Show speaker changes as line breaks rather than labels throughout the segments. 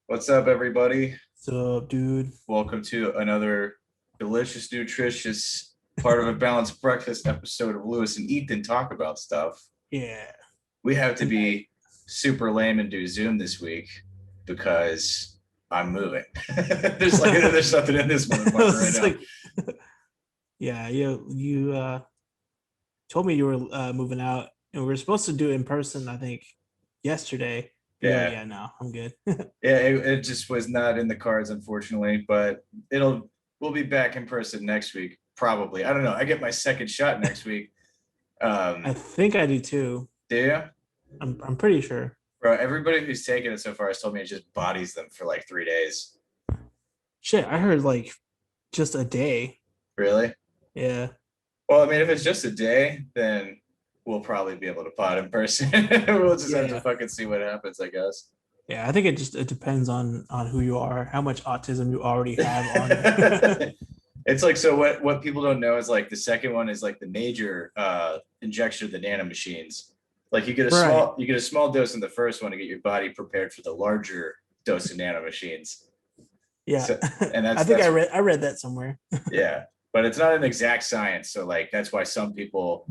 What's up, everybody?
What's up, dude?
Welcome to another delicious, nutritious part of a balanced breakfast episode of Lewis and Ethan Talk About Stuff.
Yeah.
We have to
Tonight.
be super lame and do Zoom this week because I'm moving. there's something in this motherfucker right
It's
now.
like, yeah, you told me you were moving out, and we were supposed to do it in person, I think, yesterday. You're like,
Yeah,
yeah, no, I'm good.
yeah. It just was not in the cards, unfortunately, but we'll be back in person next week, probably. I don't know. I get my second shot next week.
I think I do too.
Do you?
I'm pretty sure.
Bro, everybody who's taken it so far has told me it just bodies them for like 3 days.
Shit, I heard like just a day.
Really?
Yeah.
Well, I mean, if it's just a day, then we'll probably be able to pod in person. We'll just have to
Yeah.
fucking see what happens, I guess.
Yeah, I think it depends on who you are, how much autism you already have on you.
It's like, so what people don't know is like the second one is like the major injection of the nano machines. Like
Right.
you get a small dose in the first one to get your body prepared for the larger dose of nano machines.
Yeah.
So, and
I think
that's
I read that somewhere.
yeah, but it's not an exact science. So like that's why some people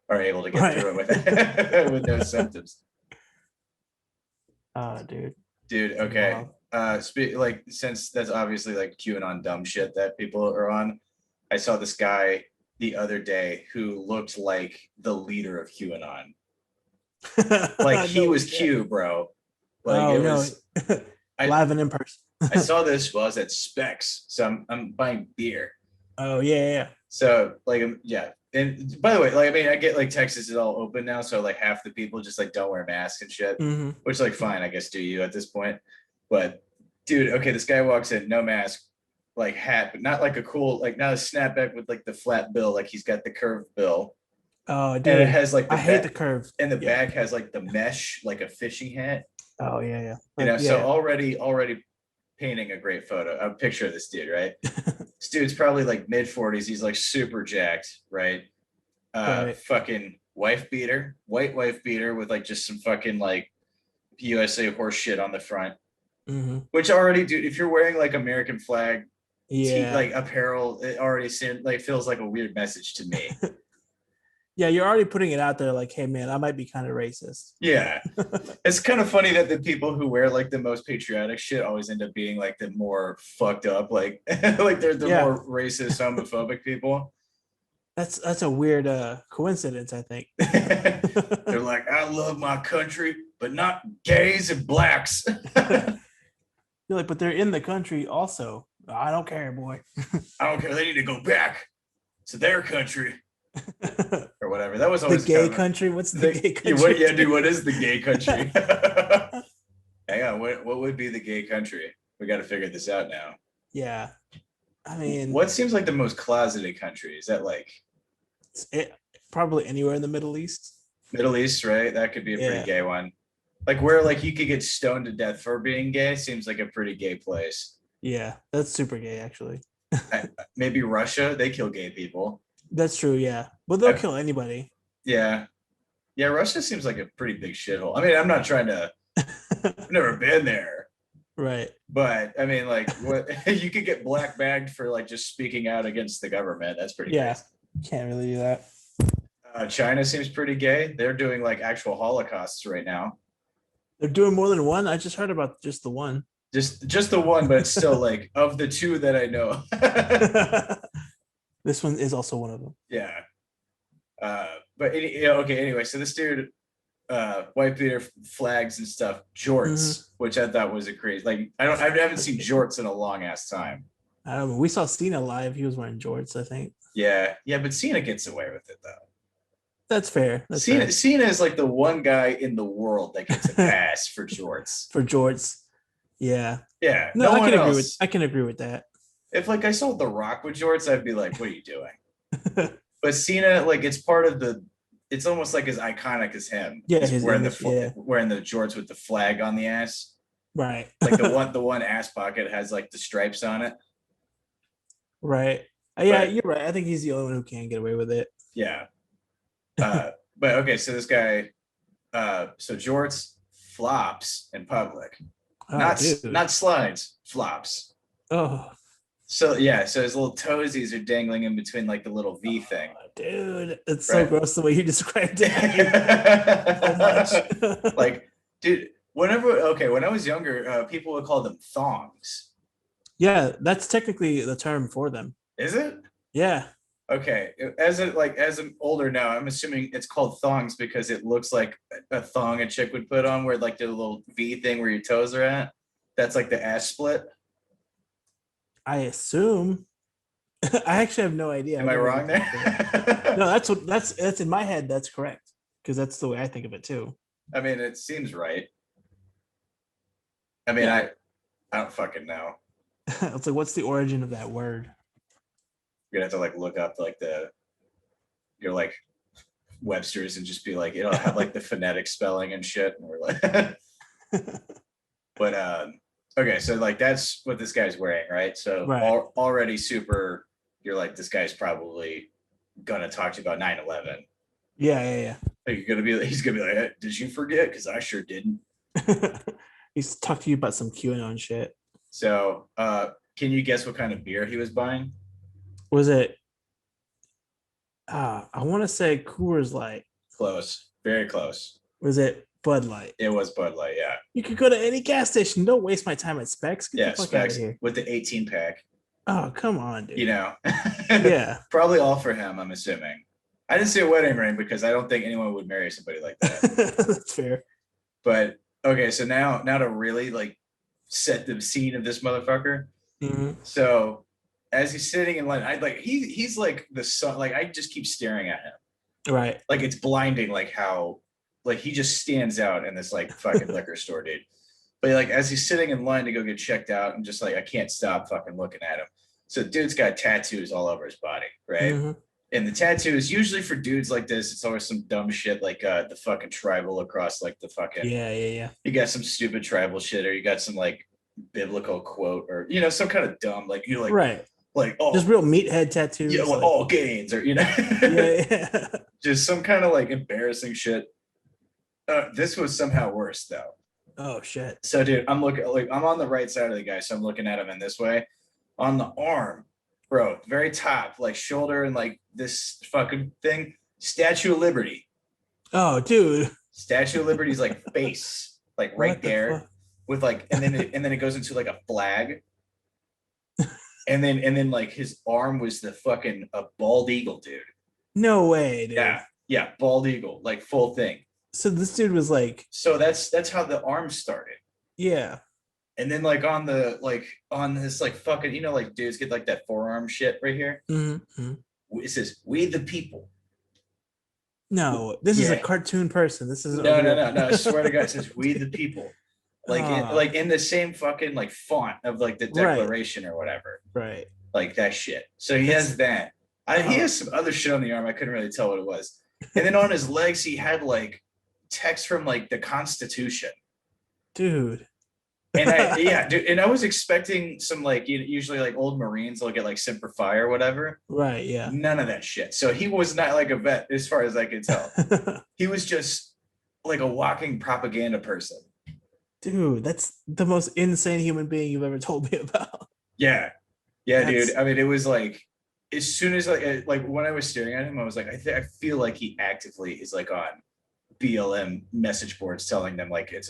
are able to get
Right.
through it with with no symptoms.
Dude.
Dude, okay.
Wow.
Like since that's obviously like QAnon dumb shit that people are on. I saw this guy the other day who looked like the leader of QAnon. Like he
No
was
shit.
Q, bro. Like
Oh
it
no.
was I
Live and in person.
I saw this while I was at Specs. So I'm buying beer.
Oh yeah.
So like yeah. And by the way, like I mean I get like Texas is all open now, so like half the people just like don't wear masks and shit,
Mm-hmm.
which like fine, I guess do you at this point. But dude, okay, this guy walks in, no mask, like hat, but not like a cool, like not a snapback with like the flat bill, like he's got the curved bill.
Oh
And it
dude.
has like the
I hate the
back
curve.
and the
Yeah.
back has like the mesh, like a fishing hat.
Oh yeah.
You
Like
know, so
yeah.
already painting a great photo, a picture of this dude, right? This dude's probably like mid 40s. He's like super jacked, right?
Right.
Fucking wife beater, white wife beater with like just some fucking like USA horse shit on the front.
Mm-hmm.
Which already, dude, if you're wearing like American flag
Yeah.
like apparel, it already like feels like a weird message to me.
Yeah, you're already putting it out there like, hey man, I might be kind of racist.
Yeah, it's kind of funny that the people who wear like the most patriotic shit always end up being like the more fucked up, like like they're the
Yeah.
more racist, homophobic people.
That's a weird coincidence, I think.
They're like, I love my country, but not gays and blacks.
You're like, but they're in the country also. I don't care, boy.
I don't care. They need to go back to their country or whatever. That was
The
always
gay
kind of
country? What's the gay
yeah,
country?
yeah, dude. What is the gay country? Hang on. What would be the gay country? We got to figure this out now.
Yeah. I mean,
What seems like the most closeted country? Is that like
it, probably anywhere in the Middle East.
Middle East, right? That could be a pretty
Yeah.
gay one. Like where like you could get stoned to death for being gay seems like a pretty gay place.
Yeah. That's super gay, actually.
Maybe Russia, they kill gay people.
That's true. Yeah. But they'll kill anybody.
Yeah. Yeah, Russia seems like a pretty big shithole. I mean, I'm not trying to I've never been there.
Right.
But I mean, like, what you could get black bagged for like just speaking out against the government. That's pretty
Yeah.
crazy.
Can't really do that.
China seems pretty gay. They're doing like actual holocausts right now.
They're doing more than one. I just heard about just the one.
Just the one, but it's still like of the two that I know.
This one is also one of them.
Yeah. But okay. Anyway, so this dude, white beater, flags and stuff, jorts, which I thought was a crazy. Like I haven't seen jorts in a long ass time.
We saw Cena live. He was wearing jorts, I think.
Yeah, but Cena gets away with it though.
That's fair. That's fair.
Cena is like the one guy in the world that gets a pass for jorts.
For jorts. Yeah.
Yeah.
No,
I
can agree with that.
If like I saw The Rock with jorts, I'd be like, what are you doing? But Cena, like it's part of it's almost like as iconic as him.
Yeah,
He's
his
wearing
image,
wearing the jorts with the flag on the ass.
Right.
Like the one ass pocket has like the stripes on it.
Right. Yeah,
But
you're right. I think he's the only one who can get away with it.
yeah. But okay, so this guy, so jorts flops in public,
Oh, dude.
not slides, flops.
Oh,
So yeah, so his little toesies are dangling in between like the little V thing,
dude. It's so
right?
gross the way you described it. I hate so much.
Like, dude, when I was younger, people would call them thongs.
Yeah, that's technically the term for them.
Is it?
Yeah.
Okay, as I'm older now, I'm assuming it's called thongs because it looks like a thong a chick would put on, where like the little V thing where your toes are at. That's like the ass split.
I assume. I actually have no idea.
Am
I've
I
never really
wrong
thought of it.
there?
No, that's in my head. That's correct because that's the way I think of it too.
I mean, it seems right. I mean,
Yeah.
I don't fucking know.
It's like, what's the origin of that word?
You're gonna have to like look up like like Webster's and just be like, it'll have like the phonetic spelling and shit. And we're like, but okay, so like that's what this guy's wearing, right? So
Right.
already super, you're like, this guy's probably gonna talk to you about 9/11.
Yeah, yeah,
Like he's gonna be like, hey, did you forget? Because I sure didn't.
yeah. He's talked to you about some QAnon shit.
So can you guess what kind of beer he was buying?
Was it? I want to say Coors Light.
Close, very close.
Was it Bud Light?
It was Bud Light, yeah.
You could go to any gas station. Don't waste my time at Specs. Get the
Yeah,
fuck out of
specs
here.
with the 18 pack,
Oh, come on, dude.
you know.
Yeah.
Probably all for him, I'm assuming. I didn't see a wedding ring because I don't think anyone would marry somebody like that.
That's fair.
But okay, so now to really like set the scene of this motherfucker.
Mhm.
So as he's sitting in line, I like he's like the sun, like I just keep staring at him.
Right.
Like it's blinding, like how like he just stands out in this like fucking liquor store, dude. But like as he's sitting in line to go get checked out, and just like I can't stop fucking looking at him. So dude's got tattoos all over his body, right?
Mhm.
And the tattoos usually for dudes like this, it's always some dumb shit like the fucking tribal across like the fucking.
Yeah, yeah, yeah.
You got some stupid tribal shit, or you got some like biblical quote, or some kind of dumb like you
Right.
like oh
Just real meathead tattoos.
yeah, well,
like,
all gains, or
yeah, yeah.
just some kind of like embarrassing shit. This was somehow worse though.
Oh shit.
So dude, I'm looking like I'm on the right side of the guy, so I'm looking at him in this way. On the arm, bro, very top, like shoulder and like this fucking thing, Statue of Liberty.
Oh, dude.
Statue of Liberty's like face, like right
What the
there,
fuck?
with like, and then it goes into like a flag, and then like his arm was the fucking a bald eagle, dude.
No way, dude.
Yeah, bald eagle, like full thing.
So this dude was like,
So that's how the arm started.
yeah.
And then like on this like fucking like dudes get like that forearm shit right here.
Mm-hmm.
It says "We the people."
No, this is a
Yeah.
cartoon person. This is
No. I swear to God, it says "We the people." Like
Ah.
like in the same fucking like font of like the
Right.
Declaration or whatever.
Right.
Like that shit. So he has that. He has some other shit on the arm. I couldn't really tell what it was. And then on his legs, he had like text from like the Constitution.
Dude.
And dude, and I was expecting some like usually like old Marines will get like Semper Fi or whatever.
Right, yeah.
None of that shit. So he was not like a vet as far as I could tell. He was just like a walking propaganda person.
Dude, that's the most insane human being you've ever told me about.
Yeah, dude. I mean, it was like as soon as like when I was staring at him, I was like, I feel like he actively is like on BLM message boards telling them like it's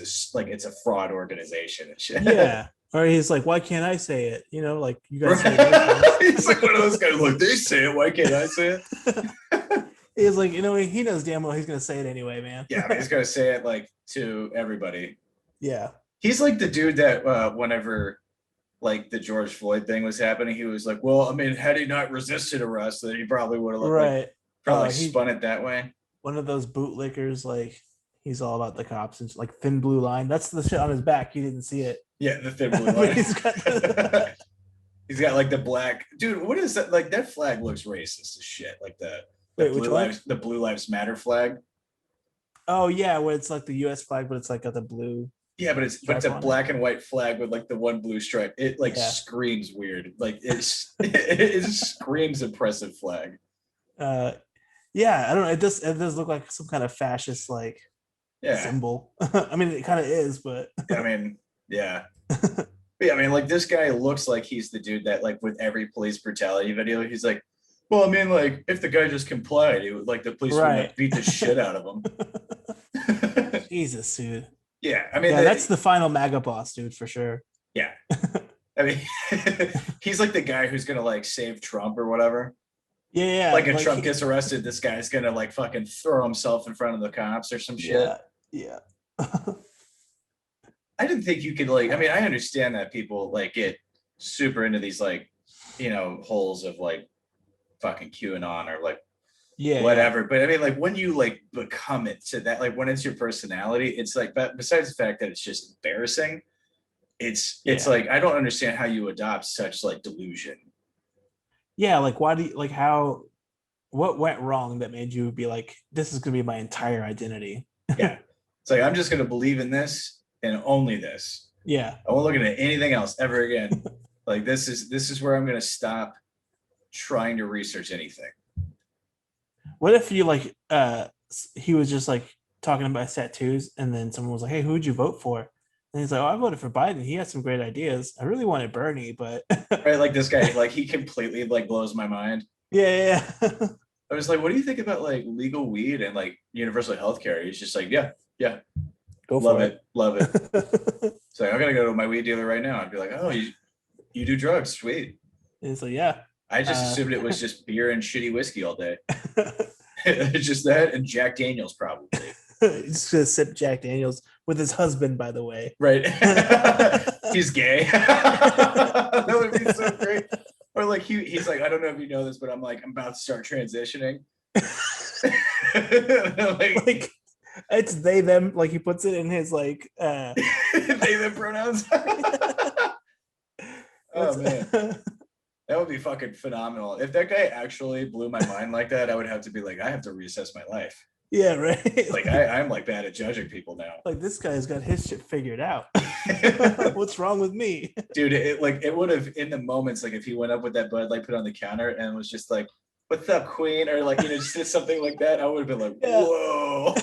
a fraud organization and shit.
Yeah. Or he's like, why can't I say it? Like you guys say it.
He's like one of those guys like they say it, why can't I say it?
He's like, he knows damn well he's gonna say it anyway, man.
Yeah, I mean, he's gonna say it like to everybody.
Yeah.
He's like the dude that whenever like the George Floyd thing was happening, he was like, well, I mean, had he not resisted arrest, then he probably would have
Right.
Probably spun it that way.
One of those bootlickers, like he's all about the cops and like thin blue line. That's the shit on his back. You didn't see it.
Yeah, the thin blue line.
he's
got like the black dude. What is that? Like that flag looks racist as shit. Like the Blue Lives Matter flag.
Oh yeah, where it's like the U.S. flag, but it's like got the blue
Yeah, but it's
stripe
a
on it.
black and white flag with like the one blue stripe. It like
Yeah.
screams weird. Like it screams impressive flag.
Uh, yeah, I don't know. It does look like some kind of fascist like
Yeah.
symbol. I mean, it kind of is, but
I mean, yeah. Yeah, I mean, like this guy looks like he's the dude that like with every police brutality video, he's like, well, I mean, like if the guy just complied, it would like the police wouldn't
right.
have beat the shit out of him.
Jesus, dude.
Yeah, I mean,
Yeah, that's the final MAGA boss, dude, for sure.
yeah, I mean, he's like the guy who's gonna like save Trump or whatever.
Yeah,
Like if
like
Trump gets arrested, this guy's gonna like fucking throw himself in front of the cops or some shit.
yeah, yeah.
I didn't think you could like. I mean, I understand that people like get super into these like, holes of like fucking QAnon or like
Yeah.
whatever. But I mean, like when you like become it to that, like when it's your personality, it's like. But besides the fact that it's just embarrassing, it's
Yeah.
like I don't understand how you adopt such like delusion.
Yeah, like why do you like how what went wrong that made you be like, this is gonna be my entire identity?
Yeah, it's like I'm just gonna believe in this and only this.
Yeah.
I won't look into anything else ever again. Like this is where I'm gonna stop trying to research anything.
What if you like he was just like talking about his tattoos and then someone was like, hey, who would you vote for? And he's like, oh, I voted for Biden. He has some great ideas. I really wanted Bernie, but
Right, like this guy, like he completely like blows my mind.
yeah, yeah.
I was like, what do you think about like legal weed and like universal healthcare? He's just like, yeah, yeah,
Go
love
for
it, love it.
it.
So I'm gonna go to my weed dealer right now and be like, oh, you do drugs, sweet.
And so yeah.
I just
Uh,
assumed it was just beer and shitty whiskey all day. It's just that and Jack Daniels probably.
he's gonna sip Jack Daniels with his husband, by the way.
Right. He's gay. That would be so great. Or like he's like, I don't know if you know this, but I'm about to start transitioning.
Like it's they them, like he puts it in his like
they them pronouns. Oh man. That would be fucking phenomenal. If that guy actually blew my mind like that, I would have to be like, I have to reassess my life.
Yeah, right.
Like I'm like bad at judging people now.
Like this guy's got his shit figured out. What's wrong with me?
Dude, it would have in the moments, like if he went up with that Bud Light put on the counter and was just like, what's up, Queen? Or like, just did something like that, I would have been like,
Yeah.
whoa.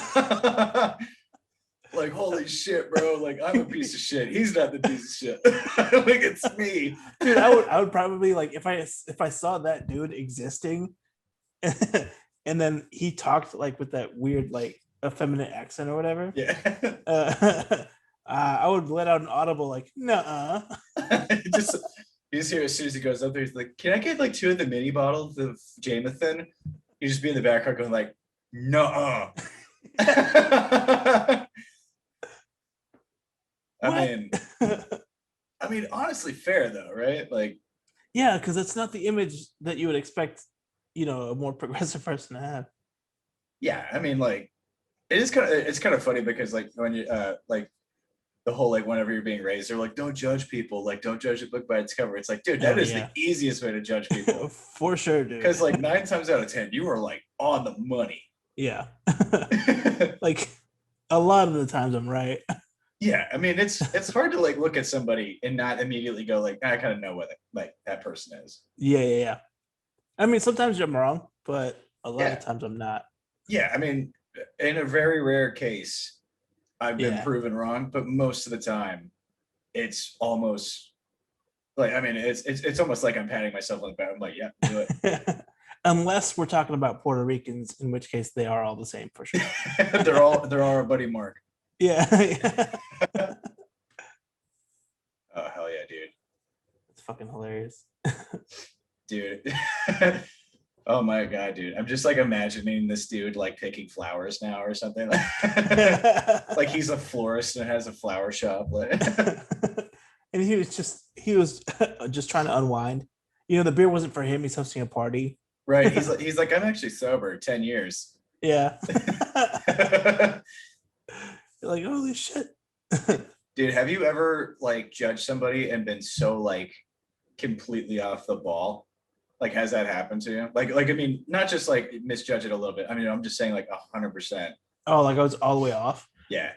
Like, holy shit, bro. Like, I'm a piece of shit. He's not the piece of shit. Like, it's me.
Dude, I would probably like if I saw that dude existing and then he talked like with that weird like effeminate accent or whatever.
Yeah.
I would let out an audible like, nah.
Just you just hear as soon as he goes up there, he's like, can I get like 2 of the mini bottles of Jameson? You just be in the background going like, no. I mean, honestly, fair though, right? Like,
yeah, because it's not the image that you would expect, a more progressive person to have.
yeah, I mean, like, it's kind of funny because like when you like the whole like whenever you're being raised, they're like, don't judge people, like don't judge a book by its cover. It's like, dude, that is the easiest way to judge people.
For sure, dude.
Because like 9 times out of 10, you are like on the money.
Yeah. Like a lot of the times I'm right.
Yeah, I mean it's hard to like look at somebody and not immediately go like, I kind of know what like that person is.
Yeah. I mean, sometimes I'm wrong, but a lot of times I'm not.
Yeah, I mean, in a very rare case, I've been proven wrong, but most of the time, it's almost like, I mean, it's almost like I'm patting myself on the back. I'm like, yeah, do it.
Unless we're talking about Puerto Ricans, in which case they are all the same for sure.
they're all our buddy Mark.
Yeah.
Oh hell yeah, dude!
It's fucking hilarious,
dude. Oh my god, dude! I'm just like imagining this dude like picking flowers now or something. Like he's a florist and has a flower shop.
And he was just trying to unwind. The beer wasn't for him. He's hosting a party.
Right. He's like, I'm actually sober 10 years.
Yeah. You're like, holy shit.
Dude, have you ever like judged somebody and been so like completely off the ball? Like, has that happened to you? Like, I mean, not just like misjudge it a little bit. I mean, I'm just saying like 100%.
Oh, like I was all the way off.
Yeah.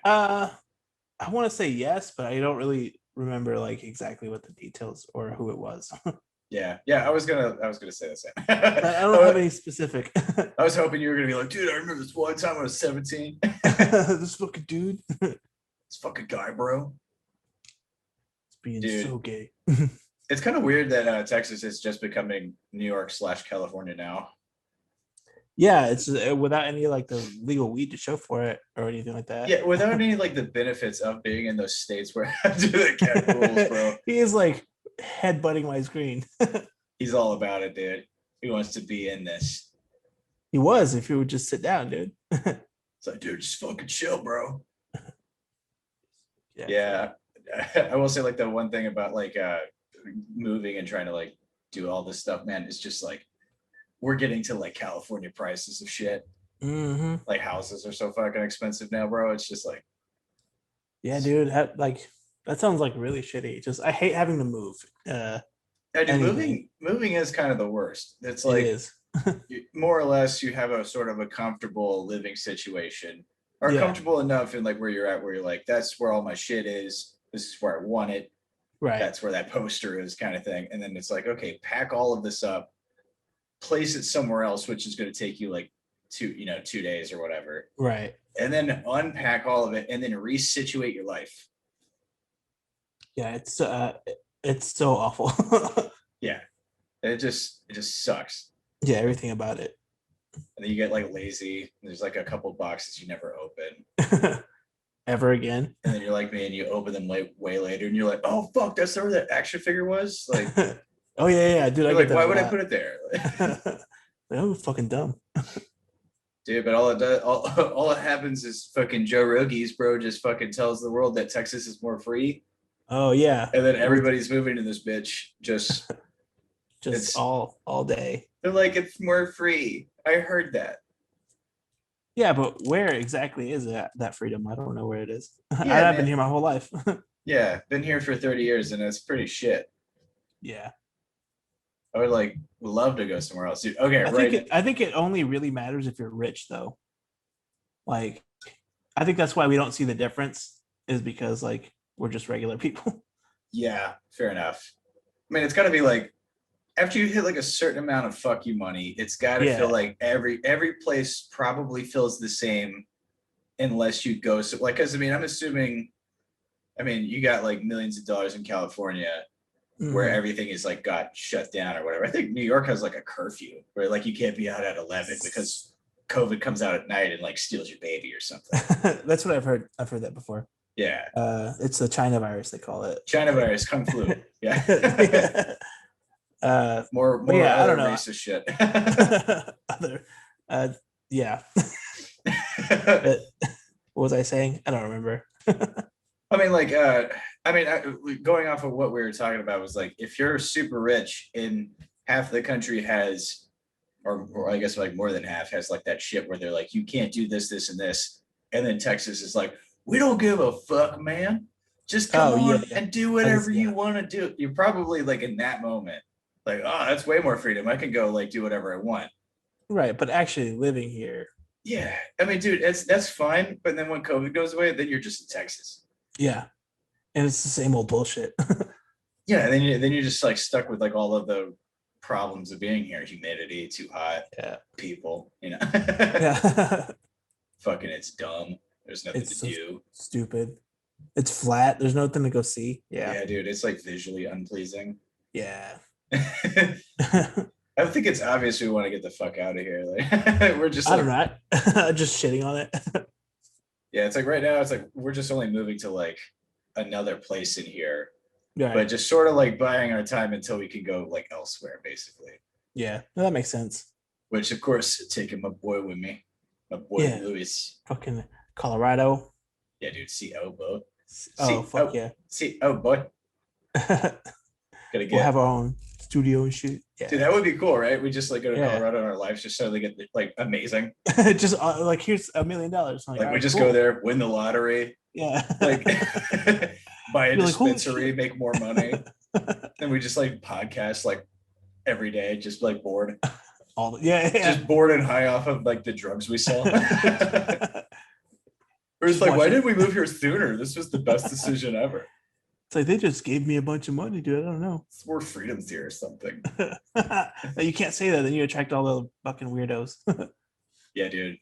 I want to say yes, but I don't really remember like exactly what the details or who it was.
Yeah, I was gonna say the same.
I don't have any specific.
I was hoping you were gonna be like, dude, I remember this one time I was 17.
This fucking dude.
This fucking guy, bro.
It's being
Dude,
so gay.
it's kind of weird that Texas is just becoming New York/California now.
Yeah, it's without any like the legal weed to show for it or anything like that.
Yeah, without any like the benefits of being in those states where do the cat rules, bro.
He is like headbutting my screen.
He's all about it, dude. He wants to be in this.
He was, if you would just sit down, dude.
It's like, dude, just fucking chill, bro.
Yeah.
Yeah. I will say like the one thing about like moving and trying to like do all this stuff, man, is just like we're getting to like California prices of shit.
Mm-hmm.
Like houses are so fucking expensive now, bro. It's just like,
Yeah, dude. Like that sounds like really shitty. Just I hate having to move.
yeah, dude,
Anything.
moving is kind of the worst. It's
It
like
is.
more or less you have a sort of a comfortable living situation or
Yeah.
comfortable enough in like where you're at, where you're like, that's where all my shit is. This is where I want it.
Right.
That's where that poster is, kind of thing. And then it's like, okay, pack all of this up, place it somewhere else, which is going to take you like 2 days or whatever.
Right.
And then unpack all of it and then resituate your life.
Yeah, it's so awful.
Yeah. It just sucks.
Yeah, everything about it.
And then you get like lazy. There's like a couple boxes you never open.
Ever again.
And then you're like me and you open them way later and you're like, oh fuck, that's where that action figure was. Like,
oh yeah, dude.
I like, why would I put it there?
That was fucking dumb.
Dude, but all it does, all it happens is fucking Joe Rogan's, bro, just fucking tells the world that Texas is more free.
Oh yeah.
And then everybody's moving to this bitch. Just
all day.
They're like, it's more free. I heard that.
Yeah, but where exactly is that freedom? I don't know where it is.
Yeah,
I've been here my whole life.
Yeah, been here for 30 years and it's pretty shit.
Yeah.
I would love to go somewhere else. Dude, okay,
I think it only really matters if you're rich though. Like I think that's why we don't see the difference, is because like we're just regular people.
Yeah, fair enough. I mean, it's gotta be like after you hit like a certain amount of fuck you money, it's gotta feel like every place probably feels the same unless you go because I mean, I'm assuming you got like millions of dollars in California where everything is like got shut down or whatever. I think New York has like a curfew where like you can't be out at 11 because COVID comes out at night and like steals your baby or something.
That's what I've heard. I've heard that before.
Yeah.
It's the China virus, they call it.
China virus, Kung flu. Yeah. More
I don't know.
Racist shit.
Yeah. What was I saying? I don't remember.
I mean, going off of what we were talking about was like, if you're super rich and half the country has, or I guess like more than half has like that shit where they're like, you can't do this, this, and this. And then Texas is like, we don't give a fuck, man. Just come on and do whatever you want to do. You're probably like in that moment, like, oh, that's way more freedom. I can go like do whatever I want.
Right. But actually living here.
Yeah. I mean, dude, that's fine. But then when COVID goes away, then you're just in Texas.
Yeah. And it's the same old bullshit.
Yeah. And then you're just like stuck with like all of the problems of being here. Humidity, too hot.
Yeah.
People,
Yeah.
Fucking, it's dumb. There's nothing to do.
Stupid. It's flat. There's nothing to go see. Yeah.
Yeah, dude. It's like visually unpleasing.
Yeah.
I think it's obvious we want to get the fuck out of here. Like we're just.
I don't know. Just shitting on it.
Yeah, it's like right now. It's like we're just only moving to like another place in here,
right.
But just sort of like buying our time until we can go like elsewhere, basically.
Yeah, no, that makes sense.
Which, of course, taking my boy with me, my boy Louis.
Fucking Colorado.
Yeah, dude. CO, bro.
Fuck yeah.
CO, boy.
We'll have our own studio and shit. Yeah.
Dude, that would be cool, right? We just like go to Colorado and our lives just suddenly get like amazing.
Just like here's $1 million.
Like we just go there, win the lottery.
Yeah.
Like buy a dispensary, make more money. And we just like podcast like every day, just like bored.
Just
bored and high off of like the drugs we sell. We're just
Just
like, why
watching.
did we move here sooner? This was the best decision ever.
It's like they just gave me a bunch of money, dude. I don't know.
It's more freedoms here or something.
You can't say that, then you attract all the fucking weirdos.
Yeah, dude.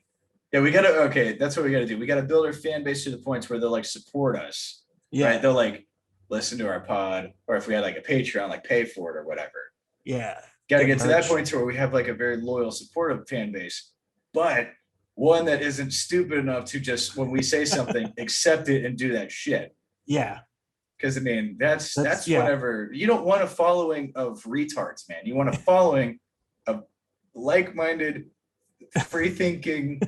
Yeah, we gotta. Okay, that's what we gotta do. We gotta build our fan base to the points where they'll like support us.
Yeah.
Right? They'll like listen to our pod, or if we had like a Patreon, like pay for it or whatever.
Yeah.
Got to get to that point to where we have like a very loyal, supportive fan base, but one that isn't stupid enough to just when we say something, accept it and do that shit.
Yeah.
Because I mean, that's
yeah.
whatever. You don't want a following of retards, man. You want a following of like-minded, free-thinking,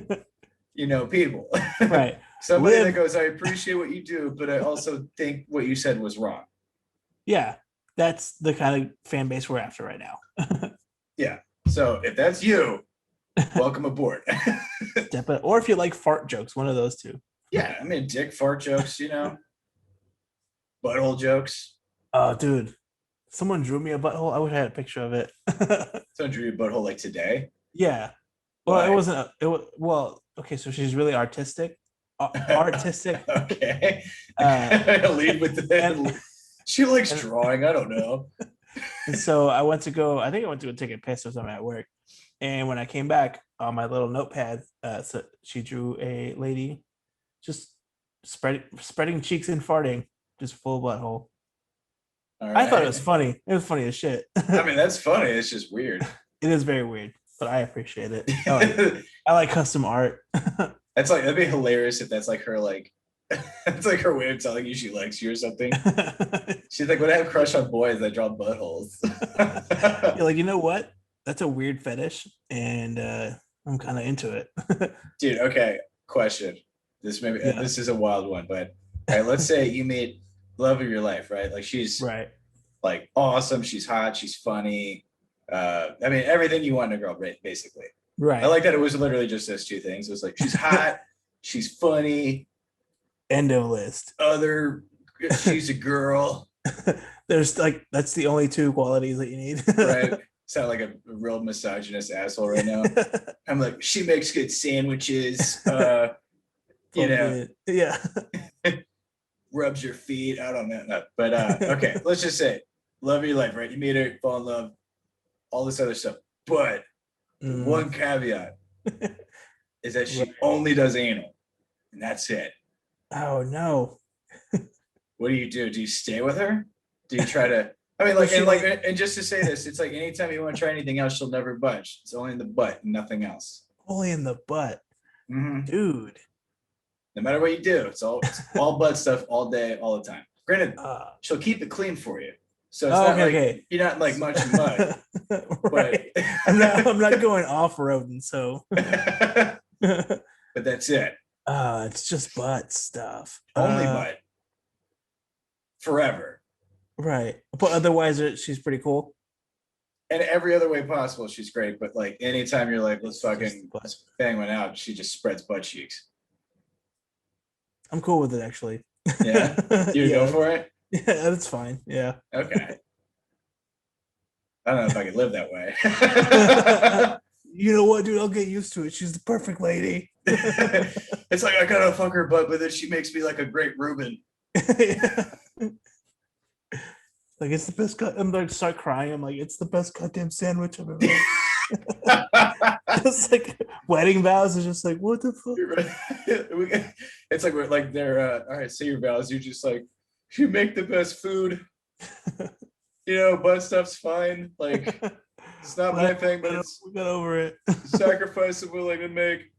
people.
Right.
Somebody that goes, I appreciate what you do, but I also think what you said was wrong.
Yeah. That's the kind of fan base we're after right now.
Yeah. So if that's you, welcome aboard.
Or if you like fart jokes, one of those two.
Yeah. I mean, dick fart jokes, butthole jokes.
Oh, dude. Someone drew me a butthole. I would have had a picture of it.
Someone drew you a butthole like today?
Yeah. Well, it wasn't. Okay. So she's really artistic. Artistic.
Okay. Lead with that. She likes drawing. I don't know.
And so I went to go take a piss or something at work. And when I came back on my little notepad, so she drew a lady just spreading cheeks and farting, just full butthole. Right. I thought it was funny. It was funny as shit.
I mean, that's funny. It's just weird.
It is very weird, but I appreciate it. I like custom art.
That's like, that'd be hilarious if that's like her, like, it's like her way of telling you she likes you or something. She's like, when I have a crush on boys, I draw buttholes.
You're like, you know what? That's a weird fetish, and I'm kind of into it.
Dude, okay. Question. This is a wild one, but all right, let's say you meet love of your life, right? Like she's
right,
like awesome. She's hot. She's funny. I mean, everything you want in a girl, basically.
Right.
I like that it was literally just those two things. It was like she's hot, she's funny.
End of list.
She's a girl.
There's like that's the only two qualities that you need.
Right. Sound like a real misogynist asshole right now. I'm like, she makes good sandwiches.
Yeah.
Rubs your feet. I don't know. No. But okay, let's just say love of your life, right? You meet her, fall in love, all this other stuff. But one caveat is that she only does anal, and that's it.
Oh no.
What do you do? Do you stay with her? Do you try to? I mean, and just to say this, it's like anytime you want to try anything else, she'll never budge. It's only in the butt, nothing else.
Only in the butt, dude.
No matter what you do, it's all butt stuff all day, all the time. Granted, she'll keep it clean for you, so it's not like you're not like munching mud.
Right. But I'm not going off roading, so.
But that's it.
It's just butt stuff.
Only butt. Forever.
Right. But otherwise, she's pretty cool.
And every other way possible, she's great. But like anytime you're like, let's bang one out, she just spreads butt cheeks.
I'm cool with it, actually.
Yeah? You go for it?
Yeah, that's fine. Yeah.
Okay. I don't know if I could live that way.
You know what, dude? I'll get used to it. She's the perfect lady.
It's like I gotta fuck her butt, but then she makes me like a great Reuben.
Like it's the best cut. I'm like start crying. I'm like, it's the best goddamn sandwich I've ever had. It's like wedding vows is just like, what the fuck?
It's like we're like they're all right, say your vows. You're just like, you make the best food. Butt stuff's fine. Like it's not my thing, but
we got over it.
Sacrifice I'm willing to make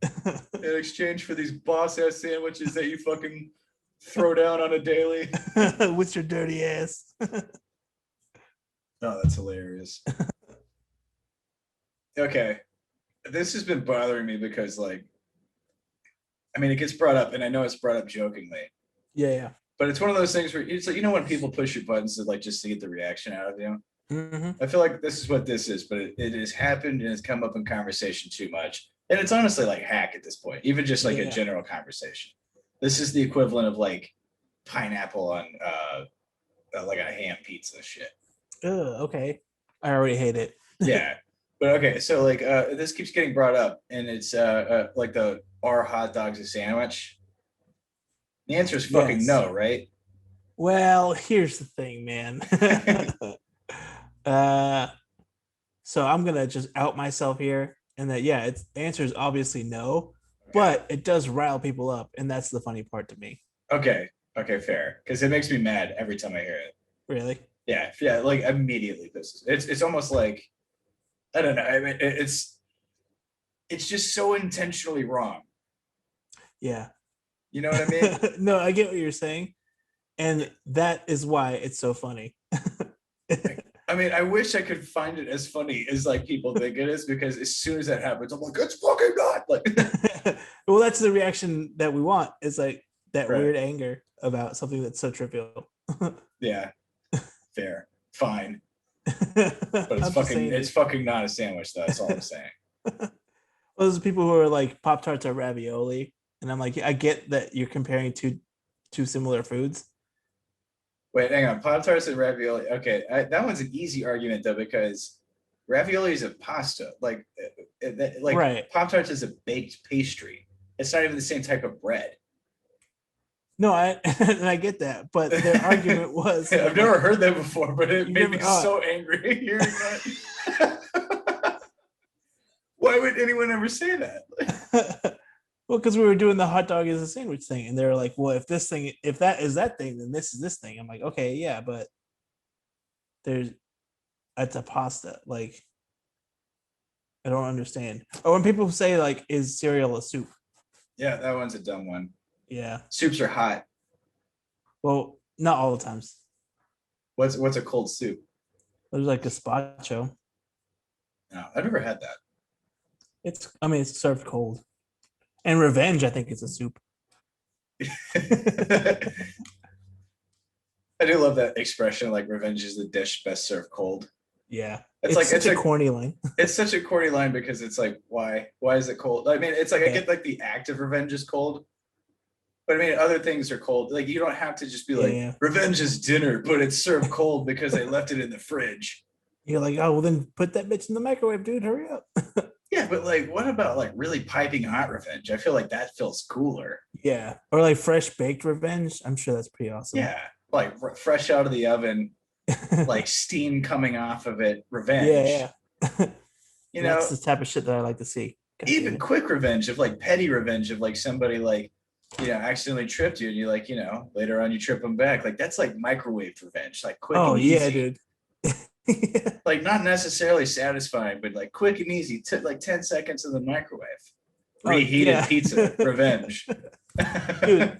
in exchange for these boss ass sandwiches that you fucking throw down on a daily.
With your dirty ass.
Oh, that's hilarious. Okay. This has been bothering me because it gets brought up, and I know it's brought up jokingly.
Yeah.
But it's one of those things where it's like, when people push your buttons to just to get the reaction out of you.
Mm-hmm.
I feel like this is what this is, but it has happened and it's come up in conversation too much. And it's honestly like hack at this point, even just a general conversation. This is the equivalent of pineapple on like a ham pizza shit.
Okay. I already hate it.
Yeah. But okay, so this keeps getting brought up, and it's like are hot dogs a sandwich? The answer is fucking
Yes.
no, right?
Well, here's the thing, man. uh, so I'm gonna just out myself here, and that yeah, it's the answer is obviously no,
Okay.
but it does rile people up, and that's the funny part to me.
Okay. Okay, fair. Because it makes me mad every time I hear it.
Really?
Yeah, yeah, like immediately pisses. It's almost like I don't know. I mean, it's just so intentionally wrong.
Yeah.
You know what I mean?
No, I get what you're saying, and that is why it's so funny.
I mean, I wish I could find it as funny as like people think it is, because as soon as that happens, I'm like, it's fucking not. Like,
Well, that's the reaction that we want. It's like that
right?
weird anger about something that's so trivial.
Yeah, fair, fine, but
I'm just saying,
it's
dude.
fucking not a sandwich. Though, that's all I'm saying.
Those people who are like Pop Tarts are ravioli, and I'm like, I get that you're comparing two similar foods.
Wait, hang on. Pop tarts and ravioli. Okay, that one's an easy argument though, because ravioli is a pasta. Like
Right.
Pop tarts is a baked pastry. It's not even the same type of bread.
No, I and I get that, but their argument was
I've
that
never
like
head that before, but it
you
made
never
me so angry hearing that. Why would anyone ever say that?
well, because we were doing the hot dog as a sandwich thing, and they were like, "Well, if that is that thing, then this is this thing." I'm like, "Okay, yeah, but there's it's a pasta. Like, I don't understand." Or when people say like, "Is cereal a soup?"
Yeah, that one's a dumb one.
Yeah.
Soups are hot.
Well, not all the times.
What's a cold soup?
There's like gazpacho.
No, I've never had that.
I mean, it's served cold. And revenge, I think, is a soup.
I do love that expression, like revenge is the dish best served cold.
Yeah,
It's
it's
like
such a corny line.
it's such a corny line, because it's like, why is it cold? I mean, it's like I
Yeah,
get like the act of revenge is cold, but I mean other things are cold. Like you don't have to just be
yeah,
like
yeah.
revenge is dinner, but it's served cold because I left it in the fridge.
You're like, oh well, then put that bitch in the microwave, dude. Hurry up.
Yeah, but like what about like really piping hot revenge? I feel like that feels cooler.
Yeah, or like fresh baked revenge. I'm sure that's pretty awesome.
Yeah, like fresh out of the oven,
Yeah,
like steam coming off of it, revenge.
yeah.
You
That's
know,
the type of shit that I like to see. God damn
even
it.
quick revenge of like petty revenge of like somebody like accidentally tripped you, and you like later on you trip them back, like that's like microwave revenge, like quick
Oh
and
yeah,
easy,
dude. Yeah.
like not necessarily satisfying, but like quick and easy, took like 10 seconds in the microwave.
Oh
Reheated
yeah,
pizza revenge.
dude.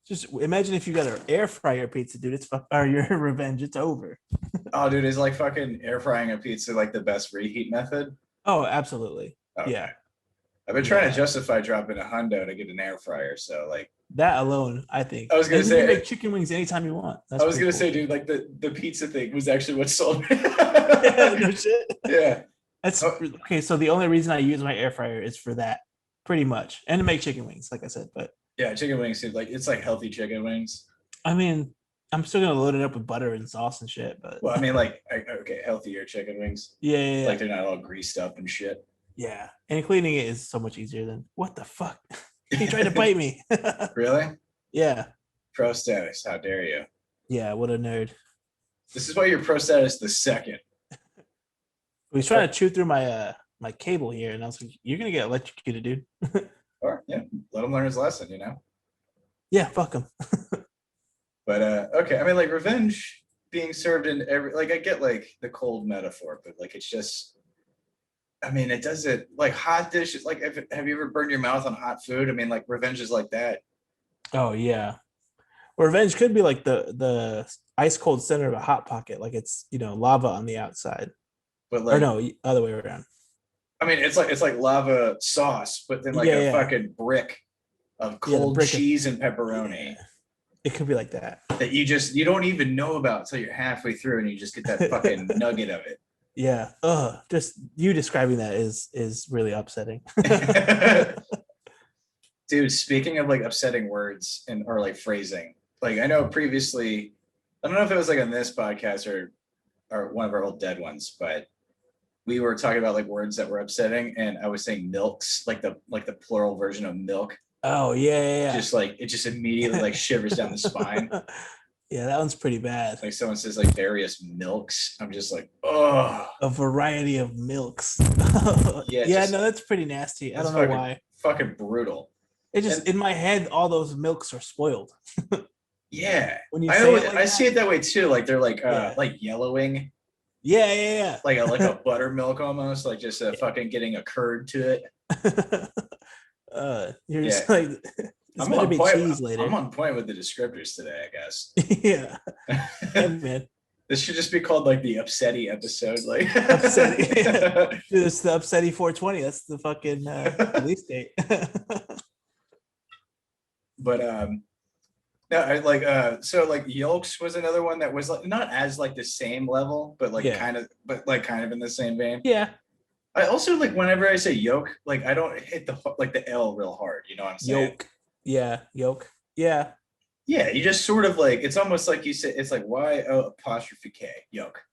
Just imagine if you got an air fryer pizza, dude. Or your revenge. It's over.
Oh dude, is like fucking air frying a pizza like the best reheat method?
Oh, absolutely.
Okay,
Yeah,
I've been trying to
yeah.
justify dropping a hundo to get an air fryer, so like
That alone, I think.
I was gonna
And you can
say
make chicken wings anytime you want.
I
That's
was
pretty
gonna
cool
say,
too.
dude, like the pizza thing was actually what sold me.
Yeah, no shit.
Yeah.
That's
Oh,
okay. So the only reason I use my air fryer is for that, pretty much, and to make chicken wings, like I said. But
yeah, chicken wings seems like it's like healthy chicken wings.
I mean, I'm still gonna load it up with butter and sauce and shit. But
Well, I mean, like, okay, healthier chicken wings.
yeah, yeah,
Like
yeah,
they're not all greased up and shit.
yeah. And cleaning it is so much easier than what the fuck. He tried to bite me.
Really?
Yeah,
Pro status. How dare you?
yeah. What a nerd.
This is why you're pro status the second.
He's trying to chew through my cable here, and I was like, "You're gonna get electrocuted, dude."
Or yeah, let him learn his lesson.
Yeah, fuck him.
But okay, I mean, like revenge being served in every, like I get like the cold metaphor, but like it's just, I mean, it doesn't like hot dishes. Like, have you ever burned your mouth on hot food? I mean, like revenge is like that.
Oh yeah. Revenge could be like the ice cold center of a hot pocket, like it's lava on the outside,
But
or
like,
no, other way around.
I mean, it's like lava sauce, but then like
Yeah,
a
yeah,
fucking brick of
yeah. The
cold
brick of
cheese and
yeah,
pepperoni
it could be like that.
that you don't even know about until you're halfway through, and you just get that fucking nugget of
Yeah. Just you describing that is really upsetting.
it. Dude, speaking of like upsetting words and or like phrasing, like I know previously, I don't know if it was like on this podcast or one of our old dead ones, but we were talking about like words that were upsetting, and I was saying milks, like the plural version of milk.
Oh yeah,
Just like it just immediately like shivers down the spine.
Yeah, that one's pretty bad.
Like someone says like various milks. I'm just like, oh
A variety of milks.
yeah,
Yeah,
just
no, that's pretty nasty. I
that's
don't know why.
fucking brutal.
It just
And
in my head, all those milks are spoiled.
yeah,
When you say it like
I
that.
see it that way too. Like they're
Yeah.
like yellowing,
Yeah.
like a buttermilk almost, like just
Yeah.
fucking getting a curd to it.
You're
Yeah,
just like, this better be cheese
I'm
later.
on point with the descriptors today, I guess.
Yeah. Hey man.
This should just be called like the upsetty episode. Like
Upsetting. Dude, it's the upsetty 420. That's the fucking release date.
but no, I like so like yolks was another one that was like not as like the same level, but like
Yeah.
kind of in the same vein.
Yeah.
I also like whenever I say yolk, like I don't hit the L real hard. You know what I'm saying?
Yolk. Yeah. Yolk. Yeah.
Yeah, you just sort of like it's almost like you say it's like Y-O-apostrophe K yolk.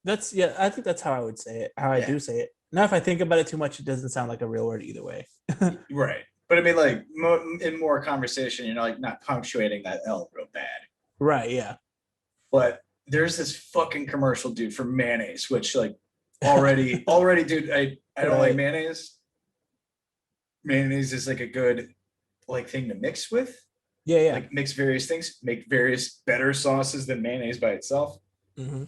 That's yeah, I think that's how I would say it. How I
Yeah.
do say it. Now if I think about it too much, it doesn't sound like a real word either way.
Right. But I mean, like in more conversation, you're like not punctuating that L real bad.
Right, yeah.
But there's this fucking commercial, dude, for mayonnaise, which like already, dude, I don't like mayonnaise. Mayonnaise is like a good like thing to mix with.
Yeah.
Like mix various things, make various better sauces than mayonnaise by itself.
Mm-hmm.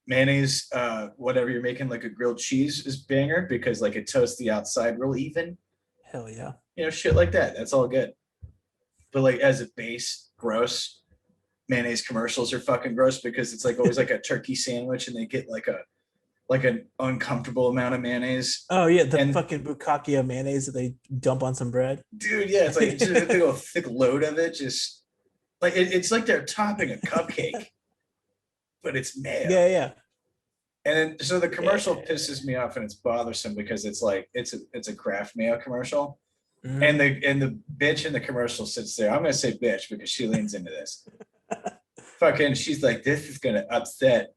Mayonnaise, whatever you're making, like a grilled cheese is banger because like it toasts the outside real even.
Hell yeah.
You know, shit like that. That's all good. But like as a base, gross. Mayonnaise commercials are fucking gross because it's like always like a turkey sandwich and they get like an uncomfortable amount of mayonnaise.
Oh yeah, the fucking bukkake mayonnaise that they dump on some bread.
Dude, yeah, it's like just a big old thick load of it. Just like it's like they're topping a cupcake, but it's mayo.
Yeah.
And then, so the commercial pisses me off and it's bothersome because it's like it's a Kraft mayo commercial. And the bitch in the commercial sits there. I'm gonna say bitch because she leans into this. Fucking, she's like, this is gonna upset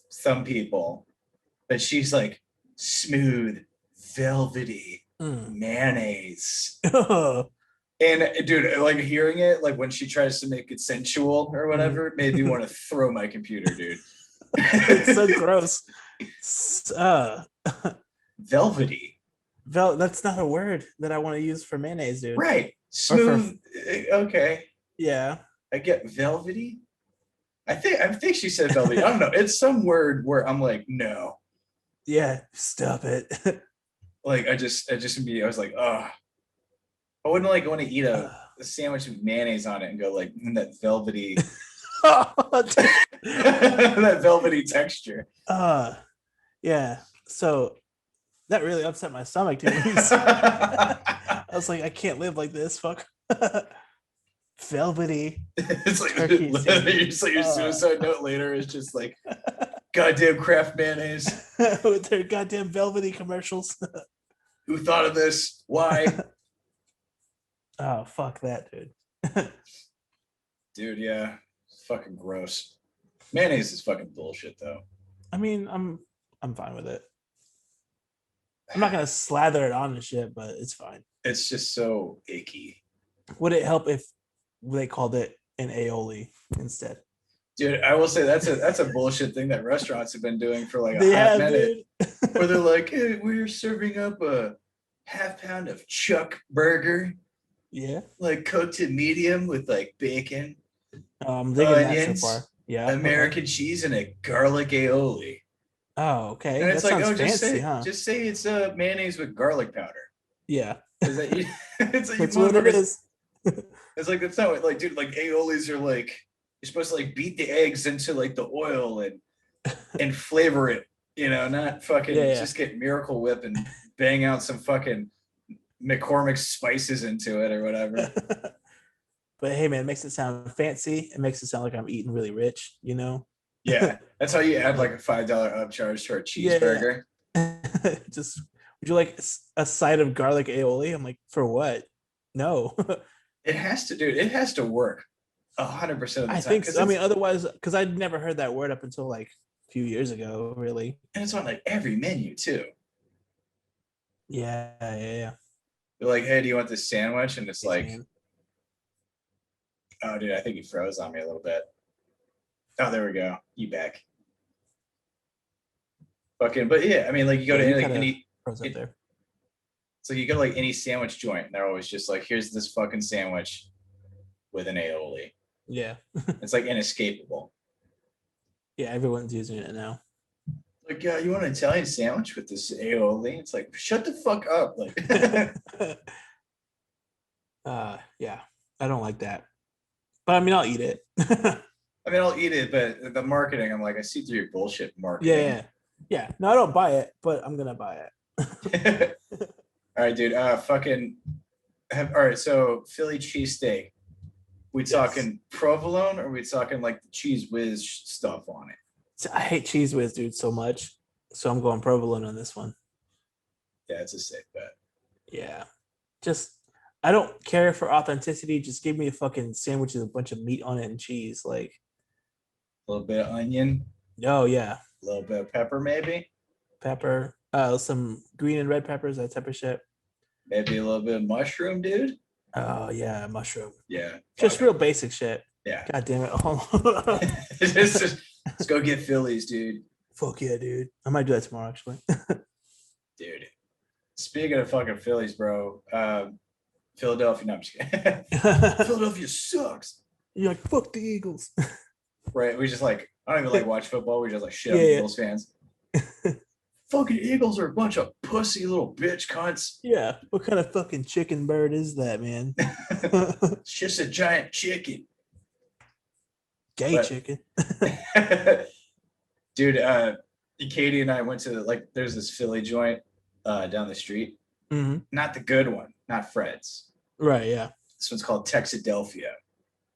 some people, but she's like, smooth, velvety mayonnaise. And dude, like hearing it, like when she tries to make it sensual or whatever, made me want to throw my computer, dude.
It's so gross.
Velvety.
That's not a word that I want to use for mayonnaise, dude.
Right. Smooth. Okay.
Yeah.
I get velvety. I think she said velvety. I don't know. It's some word where I'm like, no.
Yeah, stop it.
Like I was like, oh. I wouldn't like want to eat a sandwich with mayonnaise on it and go like that velvety that velvety texture.
Yeah. So that really upset my stomach, dude. I was like, I can't live like this. Fuck. Velvety.
It's like your suicide note later is just like goddamn Kraft mayonnaise
with their goddamn velvety commercials.
Who thought of this? Why?
Oh, fuck that, dude.
Dude, yeah. It's fucking gross. Mayonnaise is fucking bullshit though.
I mean, I'm fine with it. I'm not gonna slather it on and shit, but it's fine.
It's just so icky.
Would it help if they called it an aioli instead?
Dude, I will say that's a bullshit thing that restaurants have been doing for like a hot minute. Where they're like, hey, we're serving up a half pound of chuck burger.
Yeah.
Like cooked to medium with like bacon.
Onions, that so far. Yeah.
American cheese and a garlic aioli.
Oh, okay.
And it's
that
like,
sounds fancy,
just say it's a mayonnaise with garlic powder.
Yeah.
Is that it's like
that's what it is.
It's like that's not what, like, dude, like aiolis are like you're supposed to like beat the eggs into like the oil and flavor it, you know, not fucking just get Miracle Whip and bang out some fucking McCormick spices into it or whatever.
But hey, man, it makes it sound fancy. It makes it sound like I'm eating really rich, you know?
Yeah, that's how you add like a $5 upcharge to our cheeseburger.
Yeah. Just, would you like a side of garlic aioli? I'm like, for what? No.
It has to, dude. It has to work 100% of the time.
I think so. I mean, otherwise, because I'd never heard that word up until like a few years ago, really.
And it's on like every menu too.
Yeah.
They're like, hey, do you want this sandwich? And it's
Yes,
like,
man.
oh, dude, I think you froze on me a little bit. Oh, there we go. You back. Fucking, but yeah, I mean, like you go
Yeah,
to
you
like
kind of
any,
froze up
it,
there.
so you go to like any sandwich joint, and they're always just like, here's this fucking sandwich with an aioli.
Yeah.
It's like inescapable.
Yeah, everyone's using it now.
Like, yeah, you want an Italian sandwich with this aioli? It's like, shut the fuck up. Like,
Yeah, I don't like that. But I mean, I'll eat it.
I mean, I'll eat it, but the marketing, I'm like, I see through your bullshit marketing.
Yeah. Yeah. No, I don't buy it, but I'm gonna buy it.
All right, dude. Fucking. All right, so Philly cheesesteak. We
Yes.
talking provolone, or we talking like the cheese whiz stuff on it?
So I hate cheese whiz, dude, so much. So I'm going provolone on this one.
Yeah, it's a safe bet.
Yeah. Just I don't care for authenticity. Just give me a fucking sandwich with a bunch of meat on it and cheese. Like,
A little bit of onion,
oh yeah.
a little bit of pepper, maybe,
Pepper, some green and red peppers, that type of shit.
maybe a little bit of mushroom, dude.
Oh yeah, mushroom.
Yeah,
Just
fuck.
real basic shit.
Yeah.
God damn it.
Let's go get Phillies, dude.
Fuck yeah, dude. I might do that tomorrow, actually.
Dude. Speaking of fucking Phillies, bro, Philadelphia. No, I'm just kidding. Philadelphia sucks.
You're like, fuck the Eagles.
Right? We just like, I don't even like watch football. We just like shit on
Yeah.
Eagles fans. Fucking Eagles are a bunch of pussy little bitch cunts.
Yeah. What kind of fucking chicken bird is that, man?
It's just a giant chicken.
Gay
But-
chicken.
Dude, Katie and I went to like, there's this Philly joint down the street.
Mm-hmm.
Not the good one, not Fred's.
Right, yeah.
This one's called Texadelphia,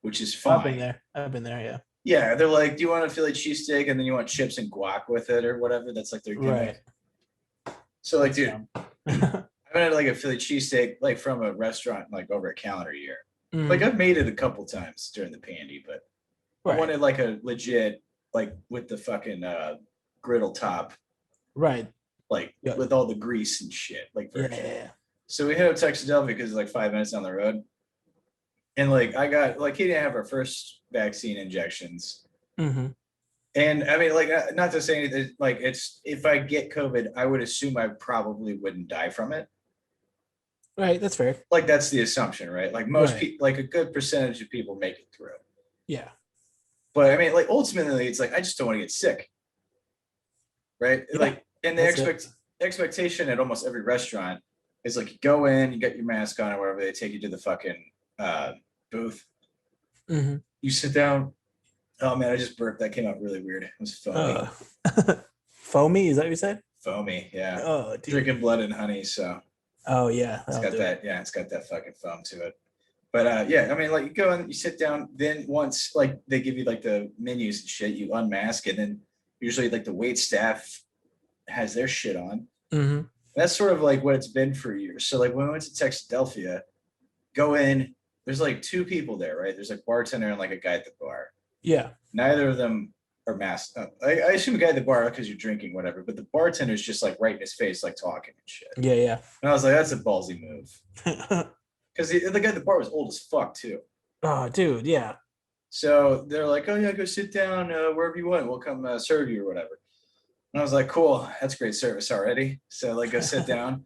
which is fine.
I've been there, yeah.
Yeah, they're like, do you want a Philly cheesesteak and then you want chips and guac with it or whatever? That's like their gimmick.
Right.
So like, dude,
Yeah.
I haven't had like a Philly cheesesteak like from a restaurant like over a calendar year.
Mhm.
Like I've made it a couple times during the pandy, but I
Right.
wanted like a legit like with the fucking griddle top,
Right.
like
Yeah.
with all the grease and shit, like
Yeah.
version. So we hit up Texadelphia because it's like 5 minutes down the road. And like I got like he didn't have our first vaccine injections.
Mm-hmm.
And I mean, like, not to say anything, like it's if I get COVID, I would assume I probably wouldn't die from it.
Right, that's fair.
Like that's the assumption, right? Like most
Right.
people, like a good percentage of people make it through.
Yeah.
But I mean, like ultimately, it's like I just don't want to get sick, right?
Yeah,
like, and the
that's
expectation at almost every restaurant is like you go in, you get your mask on or whatever, they take you to the fucking booth.
Mm-hmm.
You sit down. Oh man, I just burped. That came out really weird. It was foamy.
Foamy, is that what you said?
Foamy, yeah.
Oh, dude.
Drinking blood and honey, so
Oh yeah.
it's got that. Yeah, it's got that fucking foam to it. But yeah, I mean, like you go and you sit down. Then once like they give you like the menus and shit, you unmask, and then usually like the wait staff has their shit on.
Mm-hmm.
That's sort of like what it's been for years. So like when we went to Texadelphia, go in. There's like two people there, right? There's like bartender and like a guy at the bar.
Yeah.
Neither of them are masked up. I assume a guy at the bar because you're drinking, whatever. But the bartender's just like right in his face, like talking and shit.
Yeah, yeah.
And I was like, that's a ballsy move. Because the guy at the bar was old as fuck too.
Oh, dude, yeah.
So they're like, oh yeah, go sit down wherever you want. We'll come serve you or whatever. And I was like, cool, that's great service already. So like, go sit down.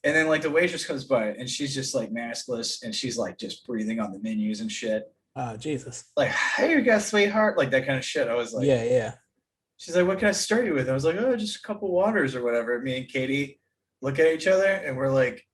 And then like the waitress comes by and she's just like maskless and she's like just breathing on the menus and shit.
Oh, Jesus.
Like, hey, you got sweetheart, like that kind of shit. I was like,
Yeah, yeah.
she's like, what can I start you with? I was like, oh, just a couple waters or whatever. Me and Katie look at each other and we're like,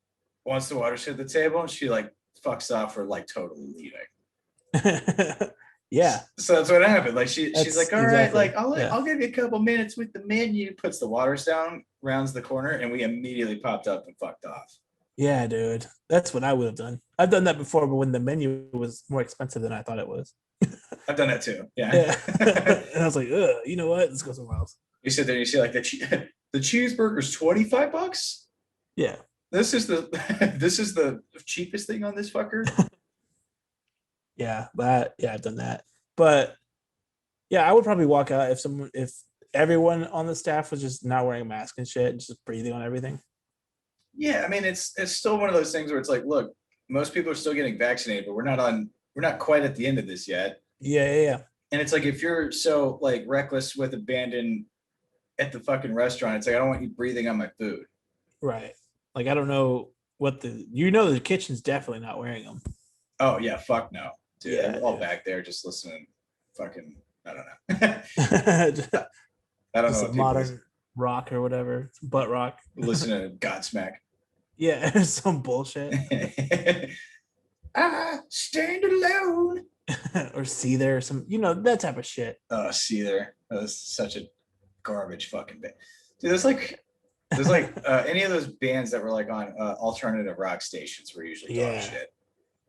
wants the water sit at the table, and she like fucks off for like totally leaving.
Yeah.
So that's what happened. Like she's
That's
like, all right,
exactly,
like
yeah.
I'll give you a couple minutes with the menu. Puts the waters down, rounds the corner, and we immediately popped up and fucked off.
Yeah, dude. That's what I would have done. I've done that before, but when the menu was more expensive than I thought it was.
I've done that too. Yeah.
Yeah. And I was like, ugh, you know what? Let's go somewhere else.
You sit there and you see like the cheeseburger's $25.
Yeah.
This is the cheapest thing on this fucker.
Yeah, but yeah, I've done that. But yeah, I would probably walk out if everyone on the staff was just not wearing a mask and shit, just breathing on everything.
Yeah, I mean, it's still one of those things where it's like, look, most people are still getting vaccinated, but we're not quite at the end of this yet.
Yeah.
And it's like, if you're so like reckless with abandon at the fucking restaurant, it's like, I don't want you breathing on my food.
Right. Like I don't know what the kitchen's definitely not wearing them.
Oh yeah, fuck no, dude.
Yeah,
I'm all
dude.
back there just listening. Fucking, I don't know. I don't know
Just a
what people
modern rock or whatever. It's butt rock.
listen to Godsmack.
Yeah, some bullshit.
I stand alone.
Or see there some, that type of shit.
Oh, see there. That was such a garbage fucking band. Dude, there's like any of those bands that were like on alternative rock stations were usually dog
Yeah.
shit.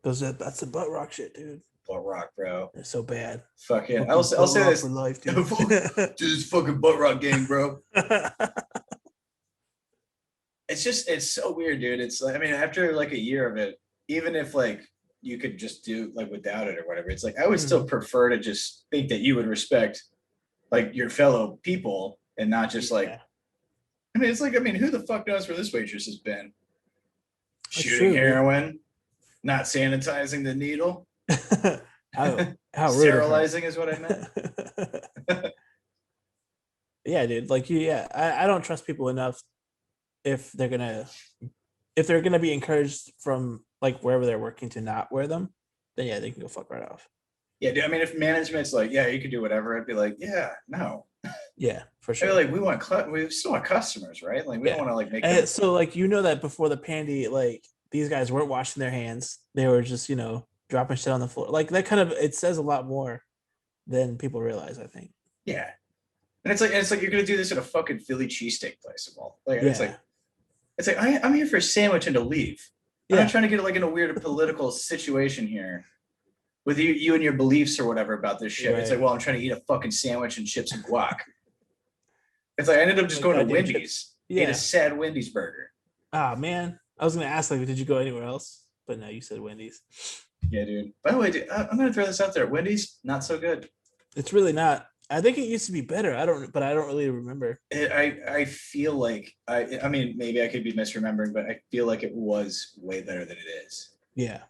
That's the butt rock shit, dude.
Butt rock, bro.
They're so bad.
Fucking,
I'll
say this
for life, dude.
dude, this fucking butt rock gang, bro. It's so weird, dude. It's like, I mean, after like a year of it, even if like you could just do like without it or whatever, it's like I would still prefer to just think that you would respect like your fellow people and not just like, I mean, it's like, I mean, who the fuck knows where this waitress has been? Shooting heroin, not sanitizing the needle.
How rude.
Sterilizing is what I meant.
Yeah, dude. Like I don't trust people enough if they're gonna be encouraged from like wherever they're working to not wear them, then yeah, they can go fuck right off.
Yeah, dude, I mean, if management's like, yeah, you can do whatever, I'd be like, yeah, no.
Yeah, for sure.
I'd be like, we still want customers, right? Like we don't want to like make them...
So like that before the pandy, like these guys weren't washing their hands. They were just, dropping shit on the floor. Like that kind of, it says a lot more than people realize, I think.
Yeah. And it's like you're gonna do this at a fucking Philly cheesesteak place of all. Like it's like I'm here for a sandwich and to leave. I'm not trying to get like in a weird political situation here with you and your beliefs or whatever about this shit. Right. It's like, well, I'm trying to eat a fucking sandwich and chips and guac. It's like I ended up just going to Wendy's. Ate a sad Wendy's burger.
Ah, man. I was gonna ask, like, did you go anywhere else? But no, you said Wendy's.
Yeah, dude. By the way, dude, I'm gonna throw this out there. Wendy's, not so good.
It's really not. I think it used to be better. I don't really remember.
I feel like I mean, maybe I could be misremembering, but I feel like it was way better than it is.
Yeah,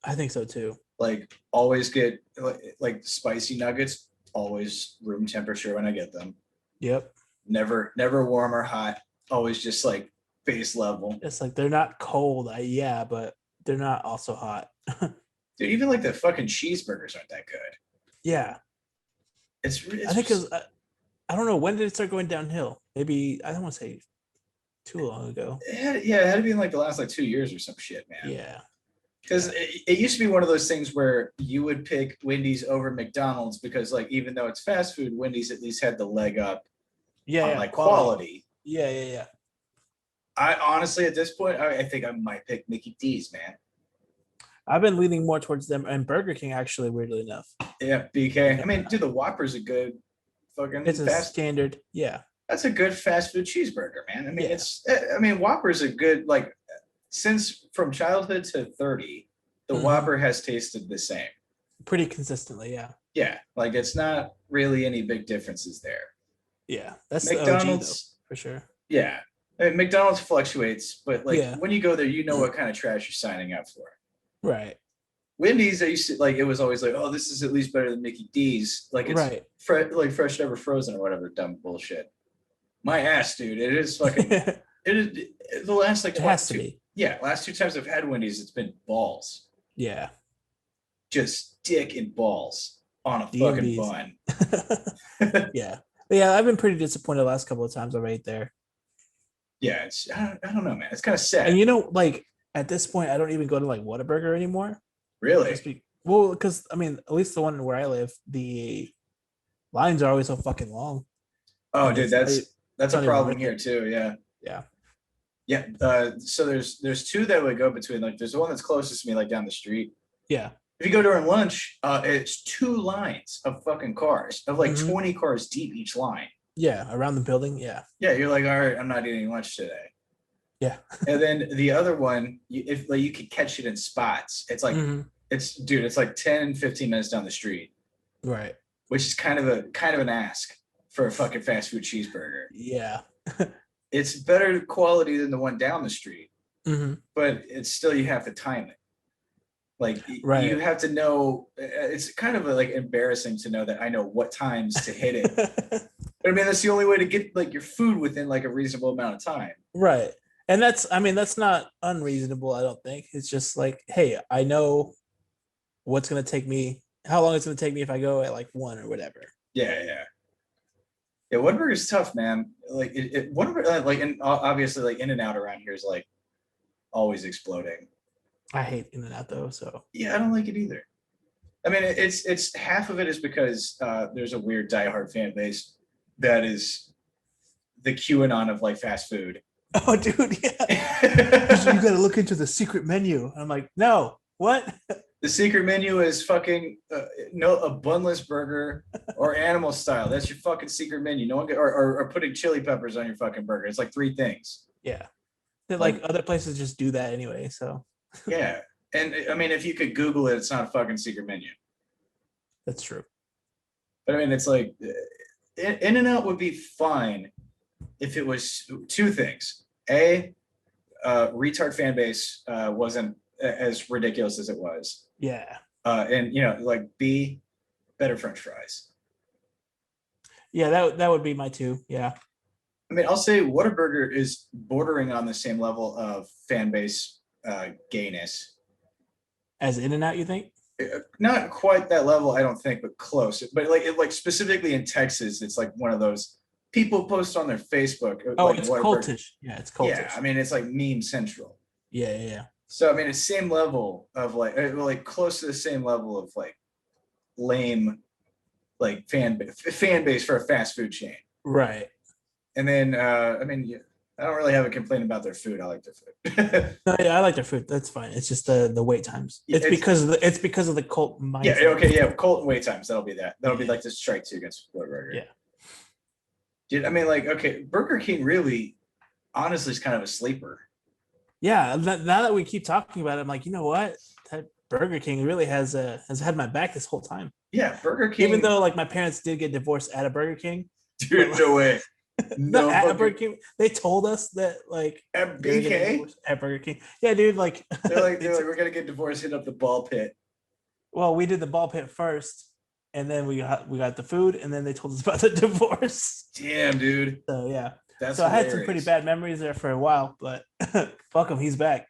I think so too.
Like always get like spicy nuggets, always room temperature when I get them.
Yep.
Never warm or hot. Always just like base level.
It's like they're not cold, but they're not also hot.
Dude, even like the fucking cheeseburgers aren't that good.
Yeah. I think because I don't know, when did it start going downhill? Maybe, I don't want to say too long ago.
It had to be in like the last like 2 years or some shit, man.
Yeah.
Because it used to be one of those things where you would pick Wendy's over McDonald's because like even though it's fast food, Wendy's at least had the leg up on like quality.
Yeah.
I honestly at this point I think I might pick Mickey D's, man.
I've been leaning more towards them and Burger King, actually, weirdly enough.
Yeah, BK. I mean, dude, the Whopper's a good fucking.
It's a standard. Yeah.
That's a good fast food cheeseburger, man. I mean, Whopper's a good, like, since from childhood to 30, the Whopper has tasted the same.
Pretty consistently, yeah.
Yeah, like it's not really any big differences there.
Yeah, that's
McDonald's,
the OG, though, for sure.
Yeah, I mean, McDonald's fluctuates, but like when you go there, you know what kind of trash you're signing up for.
Right.
Wendy's, I used to like. It was always like, oh, this is at least better than Mickey D's. Like it's like fresh, never frozen or whatever dumb bullshit. My ass, dude. It is fucking. It is the last like.
It has to be.
Yeah, last 2 times I've had Wendy's, it's been balls.
Yeah.
Just dick and balls on a fucking bun.
Yeah. I've been pretty disappointed the last couple of times I've ate there.
Yeah, I don't know, man. It's kind of sad.
And like at this point, I don't even go to like Whataburger anymore.
Really?
Well, because I mean, at least the one where I live, the lines are always so fucking long.
Oh, dude, that's a problem here too. Yeah.
Yeah.
So there's 2 that would go between. Like, there's the one that's closest to me, like down the street.
Yeah.
If you go during lunch, it's 2 lines of fucking cars, of like 20 cars deep each line.
Yeah, around the building. Yeah.
Yeah, you're like, all right, I'm not eating lunch today.
Yeah.
And then the other one, if like you could catch it in spots, it's like it's like 10, 15 minutes down the street.
Right.
Which is kind of an ask for a fucking fast food cheeseburger.
Yeah.
It's better quality than the one down the street. but it's still, you have to time it. Like you
Right.
have to know. It's kind of like embarrassing to know that I know what times to hit it. But I mean, that's the only way to get like your food within like a reasonable amount of time.
Right. And that's, I mean, that's not unreasonable, I don't think. It's just like, hey, I know what's going to take me, how long it's going to take me if I go at like 1 or whatever.
Yeah, yeah. Yeah, Whataburger is tough, man. Like Whataburger, like, and obviously, like In and Out around here is like always exploding.
I hate In and Out though. So,
Yeah, I don't like it either. I mean, it's half of it is because there's a weird diehard fan base that is the QAnon of like fast food.
oh, dude, yeah. You got to look into the secret menu. I'm like, no, what?
The secret menu is fucking no, a bunless burger or animal style. That's your fucking secret menu. No one get, or putting chili peppers on your fucking burger. It's like 3 things.
Yeah. That like
Like,
other places just do that anyway. So
yeah. And I mean, if you could Google it, it's not a fucking secret menu.
that's true.
But I mean, it's like In and Out would be fine if it was 2 things. A, retard fan base wasn't as ridiculous as it was.
Yeah.
And you know, like B, better French fries.
Yeah, that would be my 2. Yeah.
I mean, I'll say Whataburger is bordering on the same level of fan base gayness.
As In and Out, you think?
Not quite that level, I don't think, but close. But like specifically in Texas, it's like one of those people post on their Facebook.
Oh,
Like
it's
Whataburger.
cultish. Yeah, it's cultish.
Yeah, I mean, it's like meme central.
Yeah, yeah, yeah.
So I mean, it's same level of like close to the same level of like lame like fan base for a fast food chain.
Right.
And then I mean, I don't really have a complaint about their food. I like their food.
No, yeah, I like their food. That's fine. It's just the wait times. It's because of the cult
Yeah.
mindset.
Okay. Yeah. Cold wait times. That'll be that. That'll be
Yeah.
like the strike 2 against Whataburger.
Yeah.
Dude, I mean, like, okay, Burger King really, honestly, is kind of a sleeper.
Yeah. Now that we keep talking about it, I'm like, you know what? That Burger King really has had my back this whole time.
Yeah, Burger King.
Even though like my parents did get divorced at a Burger King.
Dude, no way.
No, at a Burger King. They told us that like
at BK
at Burger King. Yeah, dude. Like
they're like we're gonna get divorced. Hit up the ball pit.
Well, we did the ball pit first, and then we got the food, and then they told us about the divorce.
Damn, dude.
So yeah.
That's
so hilarious. I had some pretty bad memories there for a while, but fuck him, he's back.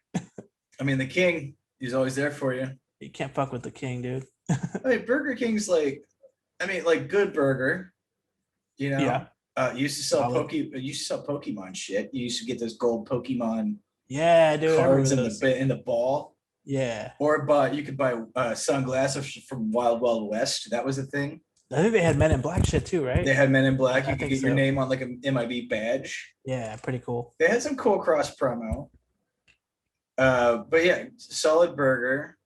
I mean, the king, he's always there for you.
You can't fuck with the king, dude.
I mean, Burger King's like, I mean, like good burger. You know,
yeah.
Used to sell Pokemon shit. You used to get those gold Pokemon
dude,
cards in the ball.
Yeah.
Or you could buy sunglasses from Wild Wild West. That was a thing.
I think they had Men in Black shit too, right?
They had Men in Black. You could get your name on like a MIB badge.
Yeah, pretty cool.
They had some cool cross promo. But yeah, solid burger.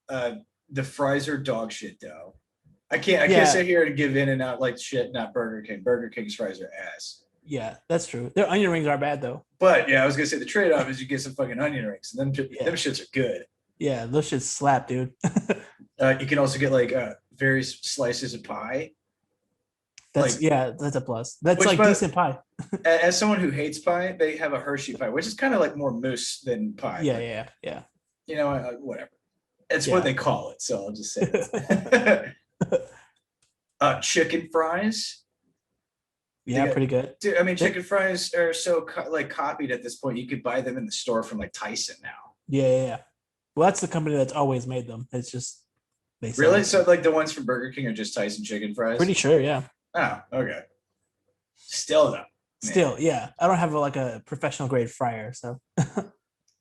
The fries are dog shit though. I can't sit here and give In and Out like shit, not Burger King. Burger King's fries are ass.
Yeah, that's true. Their onion rings are bad though.
But yeah, I was gonna say the trade-off is you get some fucking onion rings. And them shits are good.
Yeah, those shits slap, dude.
You can also get like various slices of pie.
That's a plus. That's like decent pie.
As someone who hates pie, they have a Hershey pie, which is kind of like more mousse than pie.
Yeah.
You know, whatever. It's what they call it, so I'll just say it. Chicken fries.
Yeah, pretty good.
Dude, I mean, chicken fries are so copied at this point. You could buy them in the store from like Tyson now.
Yeah. Well, that's the company that's always made them. It's just
really. So like the ones from Burger King are just Tyson chicken fries.
Pretty sure, yeah.
Oh, okay. Still though. Man.
Still, yeah. I don't have like a professional grade fryer, so.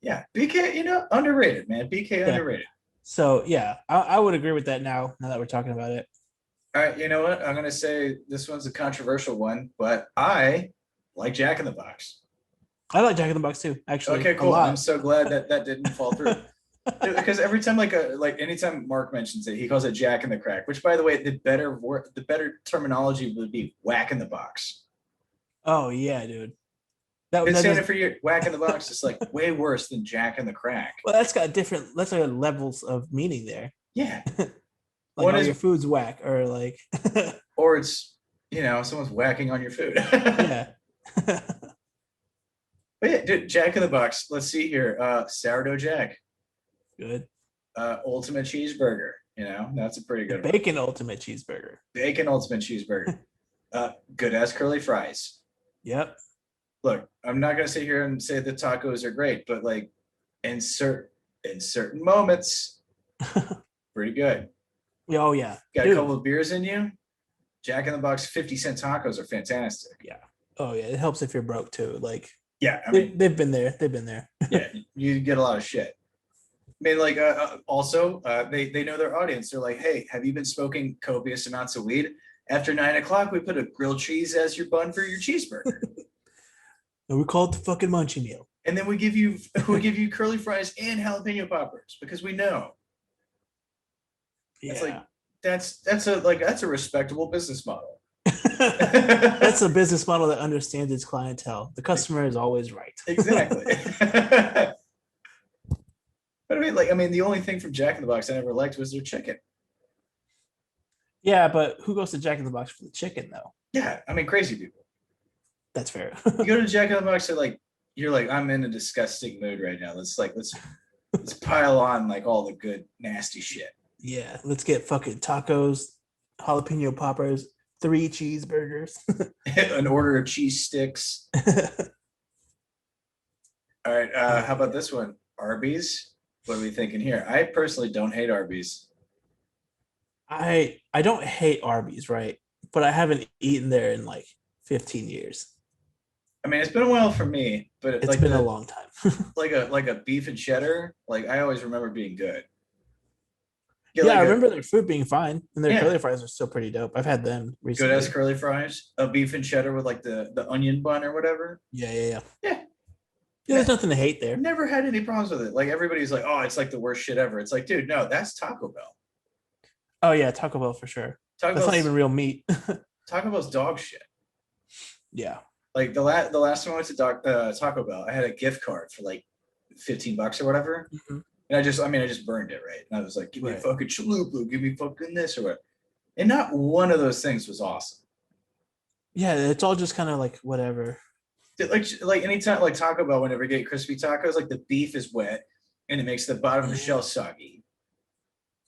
Yeah, BK, underrated, man. BK underrated.
So yeah, I would agree with that now that we're talking about it.
All right, you know what? I'm gonna say this one's a controversial one, but I like Jack in the Box.
I like Jack in the Box too, actually.
Okay, cool. I'm so glad that didn't fall through. Because every time anytime Mark mentions it, he calls it Jack in the Crack, which by the way, the better terminology would be Whack in the Box.
Oh yeah, dude.
Been saying it for years. Whack in the Box is like way worse than Jack in the Crack.
Well, that's got levels of meaning there.
Yeah.
Like your food's whack, or like
or it's someone's whacking on your food.
Yeah.
But yeah, dude, Jack in the Box. Let's see here. Sourdough Jack,
Good.
ultimate cheeseburger. You know, that's a pretty
The
good one.
bacon ultimate cheeseburger.
Bacon ultimate cheeseburger. Good as curly fries.
Yep.
Look, I'm not gonna sit here and say the tacos are great, but like in certain moments, pretty good.
Oh yeah.
Got a
Dude.
couple of beers in you. Jack in the Box 50-cent tacos are fantastic.
Yeah. Oh yeah. It helps if you're broke too. Like
Yeah, I mean,
they've been there. They've been there.
yeah, you get a lot of shit. I mean, like, also, they know their audience. They're like, hey, have you been smoking copious amounts of weed? After 9 o'clock, we put a grilled cheese as your bun for your cheeseburger,
And we call it the fucking munchie meal.
and then we give you curly fries and jalapeno poppers because we know
Yeah.
it's like that's a respectable business model.
That's a business model that understands its clientele. The customer is always right.
Exactly. But I mean, the only thing from Jack in the Box I never liked was their chicken.
Yeah, but who goes to Jack in the Box for the chicken though?
Yeah, I mean, crazy people.
That's fair.
You go to Jack in the Box, you're like, I'm in a disgusting mood right now. Let's pile on like all the good nasty shit.
Yeah, let's get fucking tacos, jalapeno poppers, 3 cheeseburgers.
An order of cheese sticks. All right, how about this one? Arby's. What are we thinking here? I personally don't hate Arby's.
I don't hate Arby's, right? But I haven't eaten there in like 15 years.
I mean, it's been a while for me, but
It's been a long time.
like a beef and cheddar. Like I always remember being good. Get
Yeah,
like
I remember their food being fine, and their
Yeah.
curly fries are still pretty dope. I've had them
good
recently.
as curly fries, a beef and cheddar with like the onion bun or whatever.
Yeah.
Yeah.
There's nothing to hate there.
Never had any problems with it. Like everybody's like, oh, it's like the worst shit ever. It's like, dude, no, that's Taco Bell.
Oh yeah, Taco Bell for sure.
Taco
That's not
Bell's,
even real meat.
Taco Bell's dog shit.
Yeah.
Like the last time I went to Taco Bell, I had a gift card for like $15 or whatever.
Mhm.
And I just burned it, right? And I was like, give me a
Right.
fucking chalupa, give me fucking this or what. And not one of those things was awesome.
Yeah, it's all just kind of like whatever.
Like anytime like Taco Bell, whenever you get crispy tacos, like the beef is wet and it makes the bottom of the shell soggy.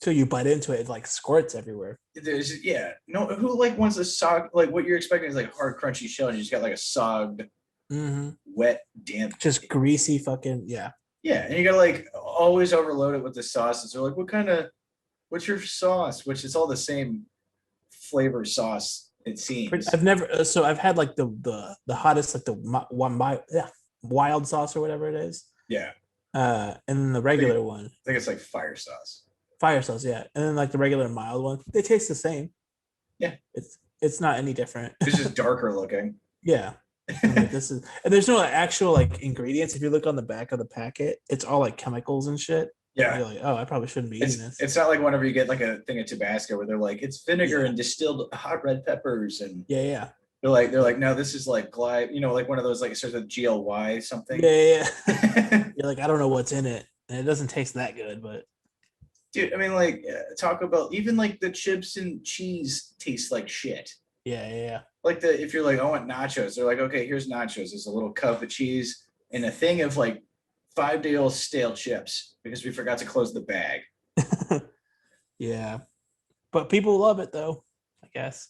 So you bite into it, it like squirts everywhere.
There's no who like wants a sog like what you're expecting is like hard crunchy shell and you just got like a sogged wet damp
Just greasy fucking
yeah, and you gotta like always overload it with the sauces. They're like, what's your sauce? Which is all the same flavor sauce, it seems.
I've never so I've had like the hottest like the wild sauce or whatever it is.
Yeah.
And then the regular one.
I think it's like fire sauce.
Fire sauce, yeah. And then like the regular mild one. They taste the same.
Yeah.
It's not any different.
It's just darker looking.
Yeah. Like, this is and there's no actual like ingredients. If you look on the back of the packet, it's all like chemicals and shit.
Yeah.
You're like, oh, I probably shouldn't be eating this.
It's not like whenever you get like a thing of Tabasco where they're like, it's vinegar and distilled hot red peppers and
Yeah.
they're like, no, this is like glide, like one of those like it starts with GLY something.
Yeah. You're like, I don't know what's in it, and it doesn't taste that good, but
dude, I mean, like Taco Bell, even like the chips and cheese taste like shit.
Yeah.
Like if you're like, I want nachos, they're like, okay, here's nachos. There's a little cup of cheese and a thing of like 5-day-old stale chips because we forgot to close the bag.
Yeah. But people love it though, I guess.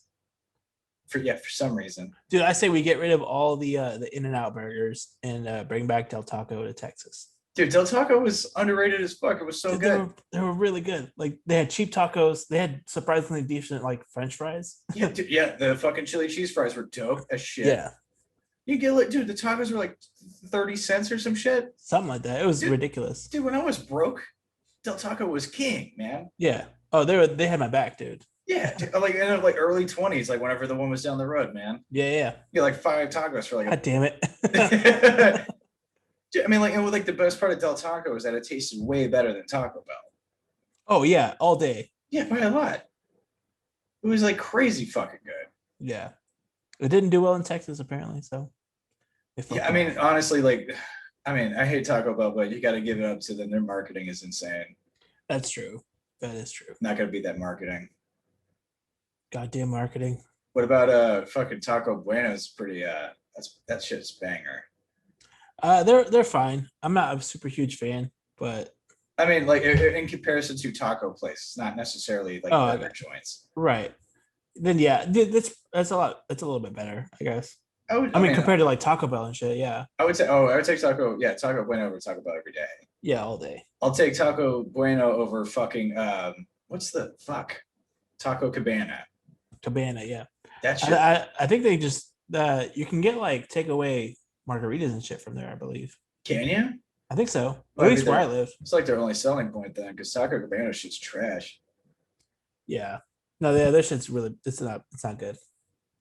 For some reason.
Dude, I say we get rid of all the In-N-Out burgers and bring back Del Taco to Texas.
Dude, Del Taco was underrated as fuck. It was so good.
They were really good. Like they had cheap tacos. They had surprisingly decent like French fries.
Yeah, dude, the fucking chili cheese fries were dope as shit.
Yeah.
You get like, dude, the tacos were like 30 cents or some shit.
Something like that. It was ridiculous.
Dude, when I was broke, Del Taco was king, man.
Yeah. Oh, they had my back, dude.
Yeah, dude, like in like early 20s, like whenever the one was down the road, man.
Yeah.
You get like 5 tacos for like
God damn it.
Dude, I mean, like, and like the best part of Del Taco is that it tasted way better than Taco Bell.
Oh yeah, all day.
Yeah, by a lot. It was like crazy fucking good.
Yeah. It didn't do well in Texas apparently, so.
Yeah, I mean, honestly, like, I hate Taco Bell, but you got to give it up to them. Their marketing is insane.
That's true. That is true.
Not gonna be that marketing.
Goddamn marketing.
What about fucking Taco Bueno's pretty that shit's banger.
They're fine. I'm not a super huge fan, but
I mean, like in comparison to taco places, not necessarily like
oh,
burger
okay.
joints.
Right. Then yeah, that's a lot. That's a little bit better, I guess. I
I
mean,
mean,
compared to like Taco Bell and shit, yeah,
I would say, oh, I would take taco. Yeah, Taco Bueno over Taco Bell every day.
yeah, all day.
I'll take Taco Bueno over fucking what's the fuck? Taco Cabana.
Cabana, yeah.
That shit.
I think they just you can get like takeaway margaritas and shit from there. I believe.
Can you?
I think so. At
Well,
least where I live.
it's like their only selling point then, because Taco Cabana shit's trash.
Yeah. No, yeah, their shit's really. It's not good.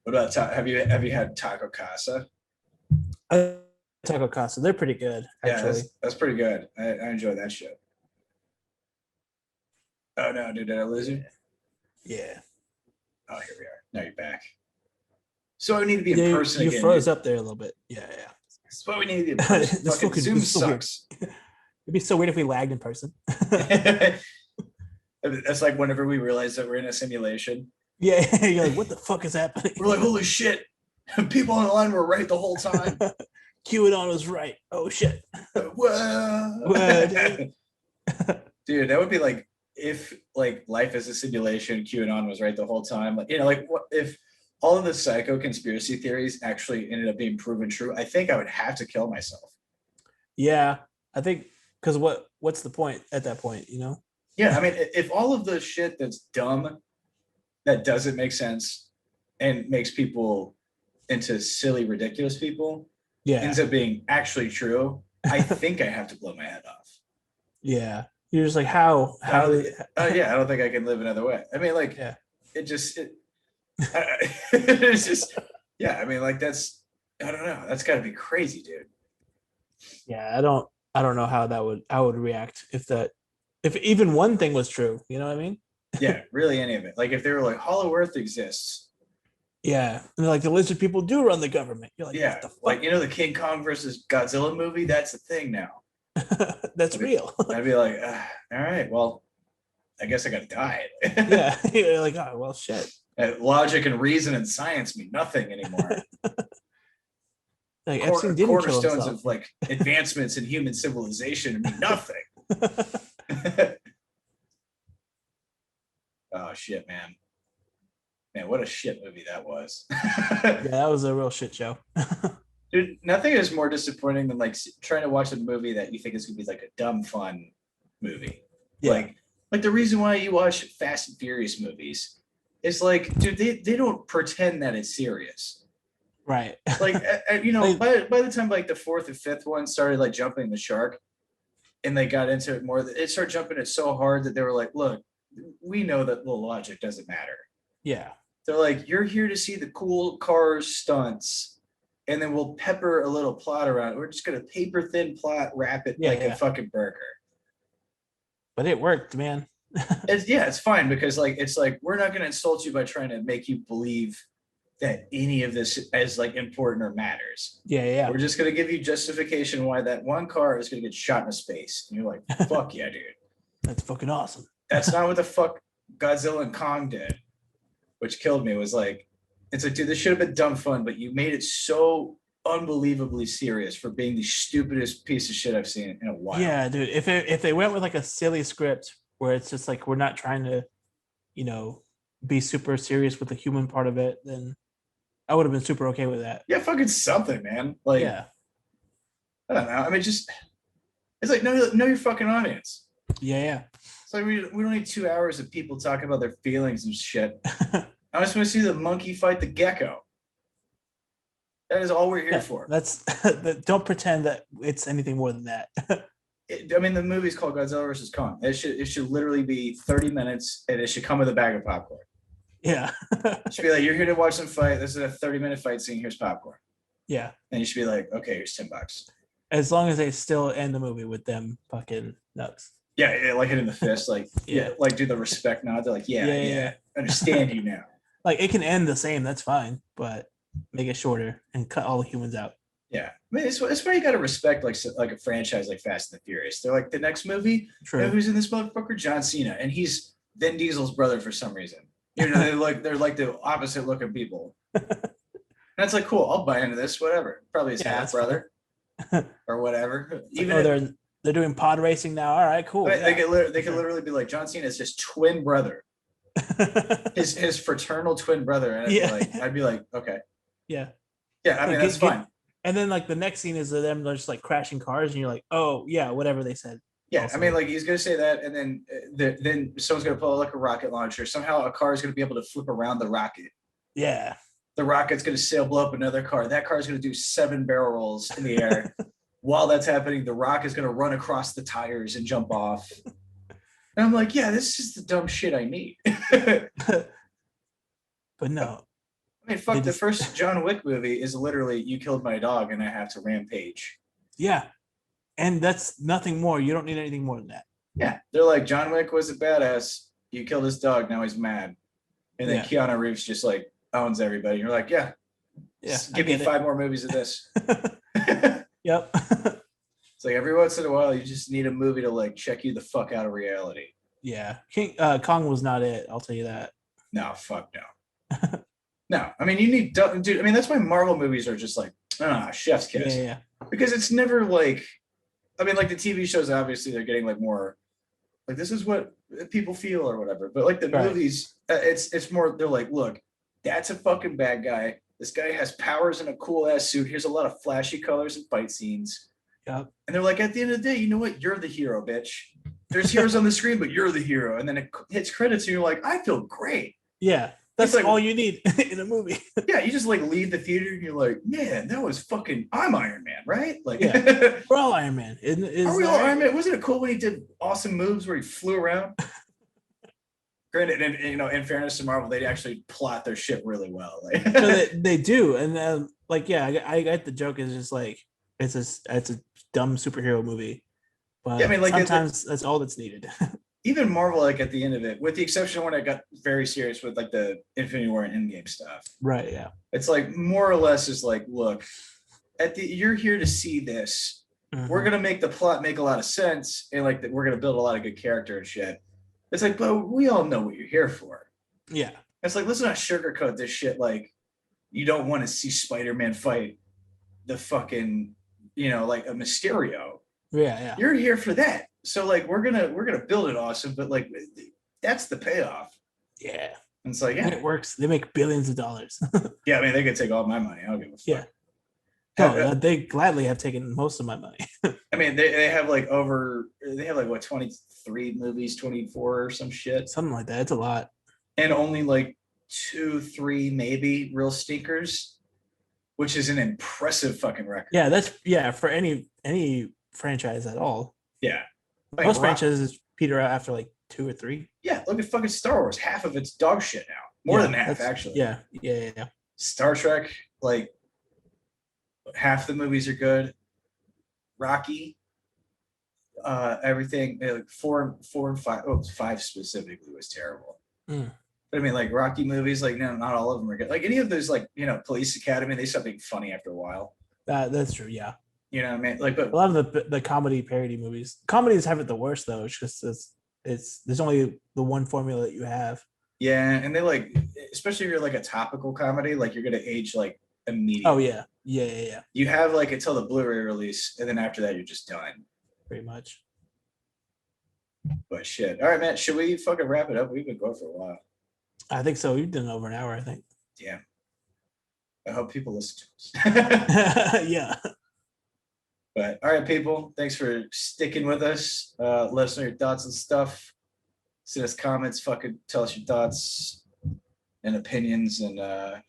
What about have you had Taco Casa?
Uh, Taco Casa, they're pretty good
Yeah,
actually.
that's pretty good. I enjoy that shit. Oh no, dude, did I lose you?
Yeah.
Oh, here we are. Now you're back. So I need to be in
Yeah,
person
you
again.
froze up there a little bit. Yeah, yeah.
That's why we need to be in person.
This
Fucking Zoom
this so weird.
sucks.
It'd be so weird if we lagged in person.
That's like whenever we realize that we're in a simulation.
Yeah, you're like, what the fuck is happening?
We're like, holy shit. People on the line were right the whole time.
QAnon was right. Oh shit.
Whoa. Dude, that would be like if like life is a simulation, QAnon was right the whole time. Like, like what if all of the psycho conspiracy theories actually ended up being proven true? I think I would have to kill myself.
Yeah, I think because what's the point at that point?
Yeah, I mean, if all of the shit that's dumb, that doesn't make sense, and makes people into silly, ridiculous people,
Yeah,
ends up being actually true, I think I have to blow my head off.
yeah. You're just like how
yeah, I don't think I can live another way. I mean, like,
yeah.
it's just, yeah. I mean, like I don't know. That's got to be crazy, dude.
Yeah, I don't know how I would react if even one thing was true. You know what I mean?
Yeah, really, any of it. Like if they were like Hollow Earth exists.
Yeah, and like the lizard people do run the government. You're like,
yeah,
what the fuck?
like the King Kong versus Godzilla movie. That's the thing now.
That's real.
I'd be like, all right, well, I guess I gotta die.
Yeah, you're like, oh well, shit.
Logic and reason and science mean nothing anymore.
Like Epstein didn't kill
cornerstones
himself.
of like advancements in human civilization mean nothing. Oh shit, man. Man, what a shit movie that was.
Yeah, that was a real shit show.
Dude, nothing is more disappointing than like trying to watch a movie that you think is gonna be like a dumb fun movie.
Yeah.
Like the reason why you watch Fast and Furious movies is like, dude, they don't pretend that it's serious.
Right.
Like
Like-
by the time like the fourth or fifth one started like jumping the shark and they got into it more, it started jumping it so hard that they were like, look, we know that the logic doesn't matter.
Yeah.
They're like, you're here to see the cool car stunts, and then we'll pepper a little plot around it. We're just gonna paper thin plot, wrap it like a fucking burger.
But it worked, man.
It's fine because like it's like we're not gonna insult you by trying to make you believe that any of this is like important or matters.
Yeah.
We're just gonna give you justification why that one car is gonna get shot into space. And you're like, fuck yeah, dude.
That's fucking awesome.
That's not what the fuck Godzilla and Kong did. Which killed me, was like, it's like, dude, this should have been dumb fun, but you made it so unbelievably serious for being the stupidest piece of shit I've seen in a while.
Yeah, dude. If they went with like a silly script where it's just like we're not trying to, be super serious with the human part of it, then I would have been super okay with that.
Yeah, fucking something, man. Like,
yeah.
I don't know. I mean, just it's like know your fucking audience.
Yeah.
It's like we don't need 2 hours of people talking about their feelings and shit. I just want to see the monkey fight the gecko. That is all we're here for.
That's don't pretend that it's anything more than that.
I mean, the movie's called Godzilla versus Kong. It should literally be 30 minutes, and it should come with a bag of popcorn.
Yeah.
It should be like, you're here to watch them fight. This is a 30-minute fight scene. Here's popcorn.
Yeah.
And you should be like, okay, here's $10.
As long as they still end the movie with them fucking nuts.
Yeah, like hitting the fist, like like do the respect nod. They're like, yeah, understand you now.
Like it can end the same, that's fine, but make it shorter and cut all the humans out.
Yeah, I mean, it's why you got to respect like a franchise like Fast and the Furious. They're like, the next movie, who's in this motherfucker? John Cena, and he's Vin Diesel's brother for some reason. They're like the opposite looking people. That's like, cool. I'll buy into this. Whatever. Probably his half brother. or whatever.
It's like,
Even
oh,
if,
they're doing pod racing now. All right, cool.
I mean,
Yeah,
they could literally be like John Cena's his twin brother, his fraternal twin brother, and
yeah,
I'd be like, okay,
yeah.
yeah, I mean
Like,
that's fine.
and then like the next scene is of them just like crashing cars, and you're like, oh yeah, whatever they said.
Yeah, I
Also,
mean, like he's gonna say that, and then then someone's gonna pull out like a rocket launcher. Somehow, a car is gonna be able to flip around the rocket.
yeah,
The rocket's gonna sail, blow up another car. That car is gonna do 7 barrel rolls in the air. While that's happening, the rock is gonna run across the tires and jump off. And I'm like, yeah, this is the dumb shit I need. I
but no,
mean, fuck, the
just,
first John Wick movie is literally you killed my dog and I have to rampage.
yeah, and that's nothing more. You don't need anything more than that.
Yeah, they're like, John Wick was a badass. You killed his dog, now he's mad. And then Keanu Reeves just like owns everybody. You're like, yeah, give me 5 more movies of this.
Yep.
It's like every once in a while, you just need a movie to like check you the fuck out of reality.
Yeah, Kong was not it. I'll tell you that.
No, fuck no. No, I mean, you need, dude. I mean, that's why Marvel movies are just like, chef's kiss.
Yeah,
because it's never like, I mean, like the TV shows, obviously they're getting like more like this is what people feel or whatever. But like the movies, it's more, they're like, look, that's a fucking bad guy. This guy has powers in a cool ass suit. Here's a lot of flashy colors and fight scenes.
Yep.
And they're like, at the end of the day, you know what? You're the hero, bitch. There's heroes on the screen, but you're the hero. And then it hits credits and you're like, I feel great.
Yeah. That's
like
all you need in a movie.
Yeah, you just like leave the theater and you're like, man, that was fucking, I'm Iron Man, right? Like,
yeah. We're all Iron Man.
Are we all Iron Man? Wasn't it cool when he did awesome moves where he flew around? Granted, and you know, in fairness to Marvel, they actually plot their shit really well. Like,
so they do, and like, yeah, I get the joke. Is just like it's a dumb superhero movie, but yeah, I mean, like sometimes that's all that's needed.
Even Marvel, like at the end of it, with the exception of when it got very serious with like the Infinity War and Endgame stuff,
right? Yeah,
it's like more or less is like, look, you're here to see this. Mm-hmm. We're gonna make the plot make a lot of sense, and like we're gonna build a lot of good character and shit. It's like, but we all know what you're here for.
Yeah,
it's like, let's not sugarcoat this shit. Like, you don't want to see Spider-Man fight the fucking, you know, like a Mysterio.
Yeah.
You're here for that. So like we're gonna build it awesome, but like that's the payoff.
Yeah.
And it's like, yeah,
and it works. They make billions of dollars.
Yeah, I mean they could take all my money. I don't give a fuck.
Yeah. No, they gladly have taken most of my money.
I mean, they have like what, 23 movies, 24 or some shit.
Something like that. It's a lot.
And only like 2, 3 maybe real stinkers, which is an impressive fucking record.
Yeah, for any franchise at all.
Yeah.
Like most franchises peter out after like 2 or 3.
Yeah, look at fucking Star Wars. Half of it's dog shit now. More than half, actually.
Yeah.
Star Trek, like half the movies are good. Rocky, everything like 4 and 5. Oh, 5 specifically was terrible. But I mean, like Rocky movies, like no, not all of them are good. Like any of those, like, you know, Police Academy, they start being funny after a while.
That's true. Yeah.
You know what I mean? Like, but
a lot of the comedy parody movies, comedies have it the worst though. It's just it's there's only the one formula that you have.
Yeah, and they like, especially if you're like a topical comedy, like you're gonna age like immediately.
Oh yeah.
You have like until the Blu-ray release, and then after that, you're just done.
Pretty much.
But shit. All right, man. Should we fucking wrap it up? We've been going for a while.
I think so. We've done over an hour, I think.
Yeah. I hope people listen to us.
Yeah.
But all right, people. Thanks for sticking with us. Let us know your thoughts and stuff. Send us comments. Fucking tell us your thoughts and opinions. And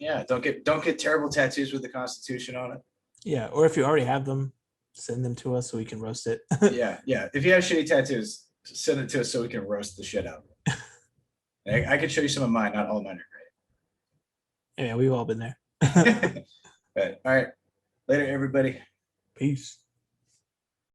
yeah, don't get terrible tattoos with the Constitution on it.
Yeah, or if you already have them, send them to us so we can roast it.
Yeah. If you have shitty tattoos, send it to us so we can roast the shit out. I can show you some of mine. Not all of mine are great.
Yeah, we've all been there.
But all right. Later, everybody.
Peace.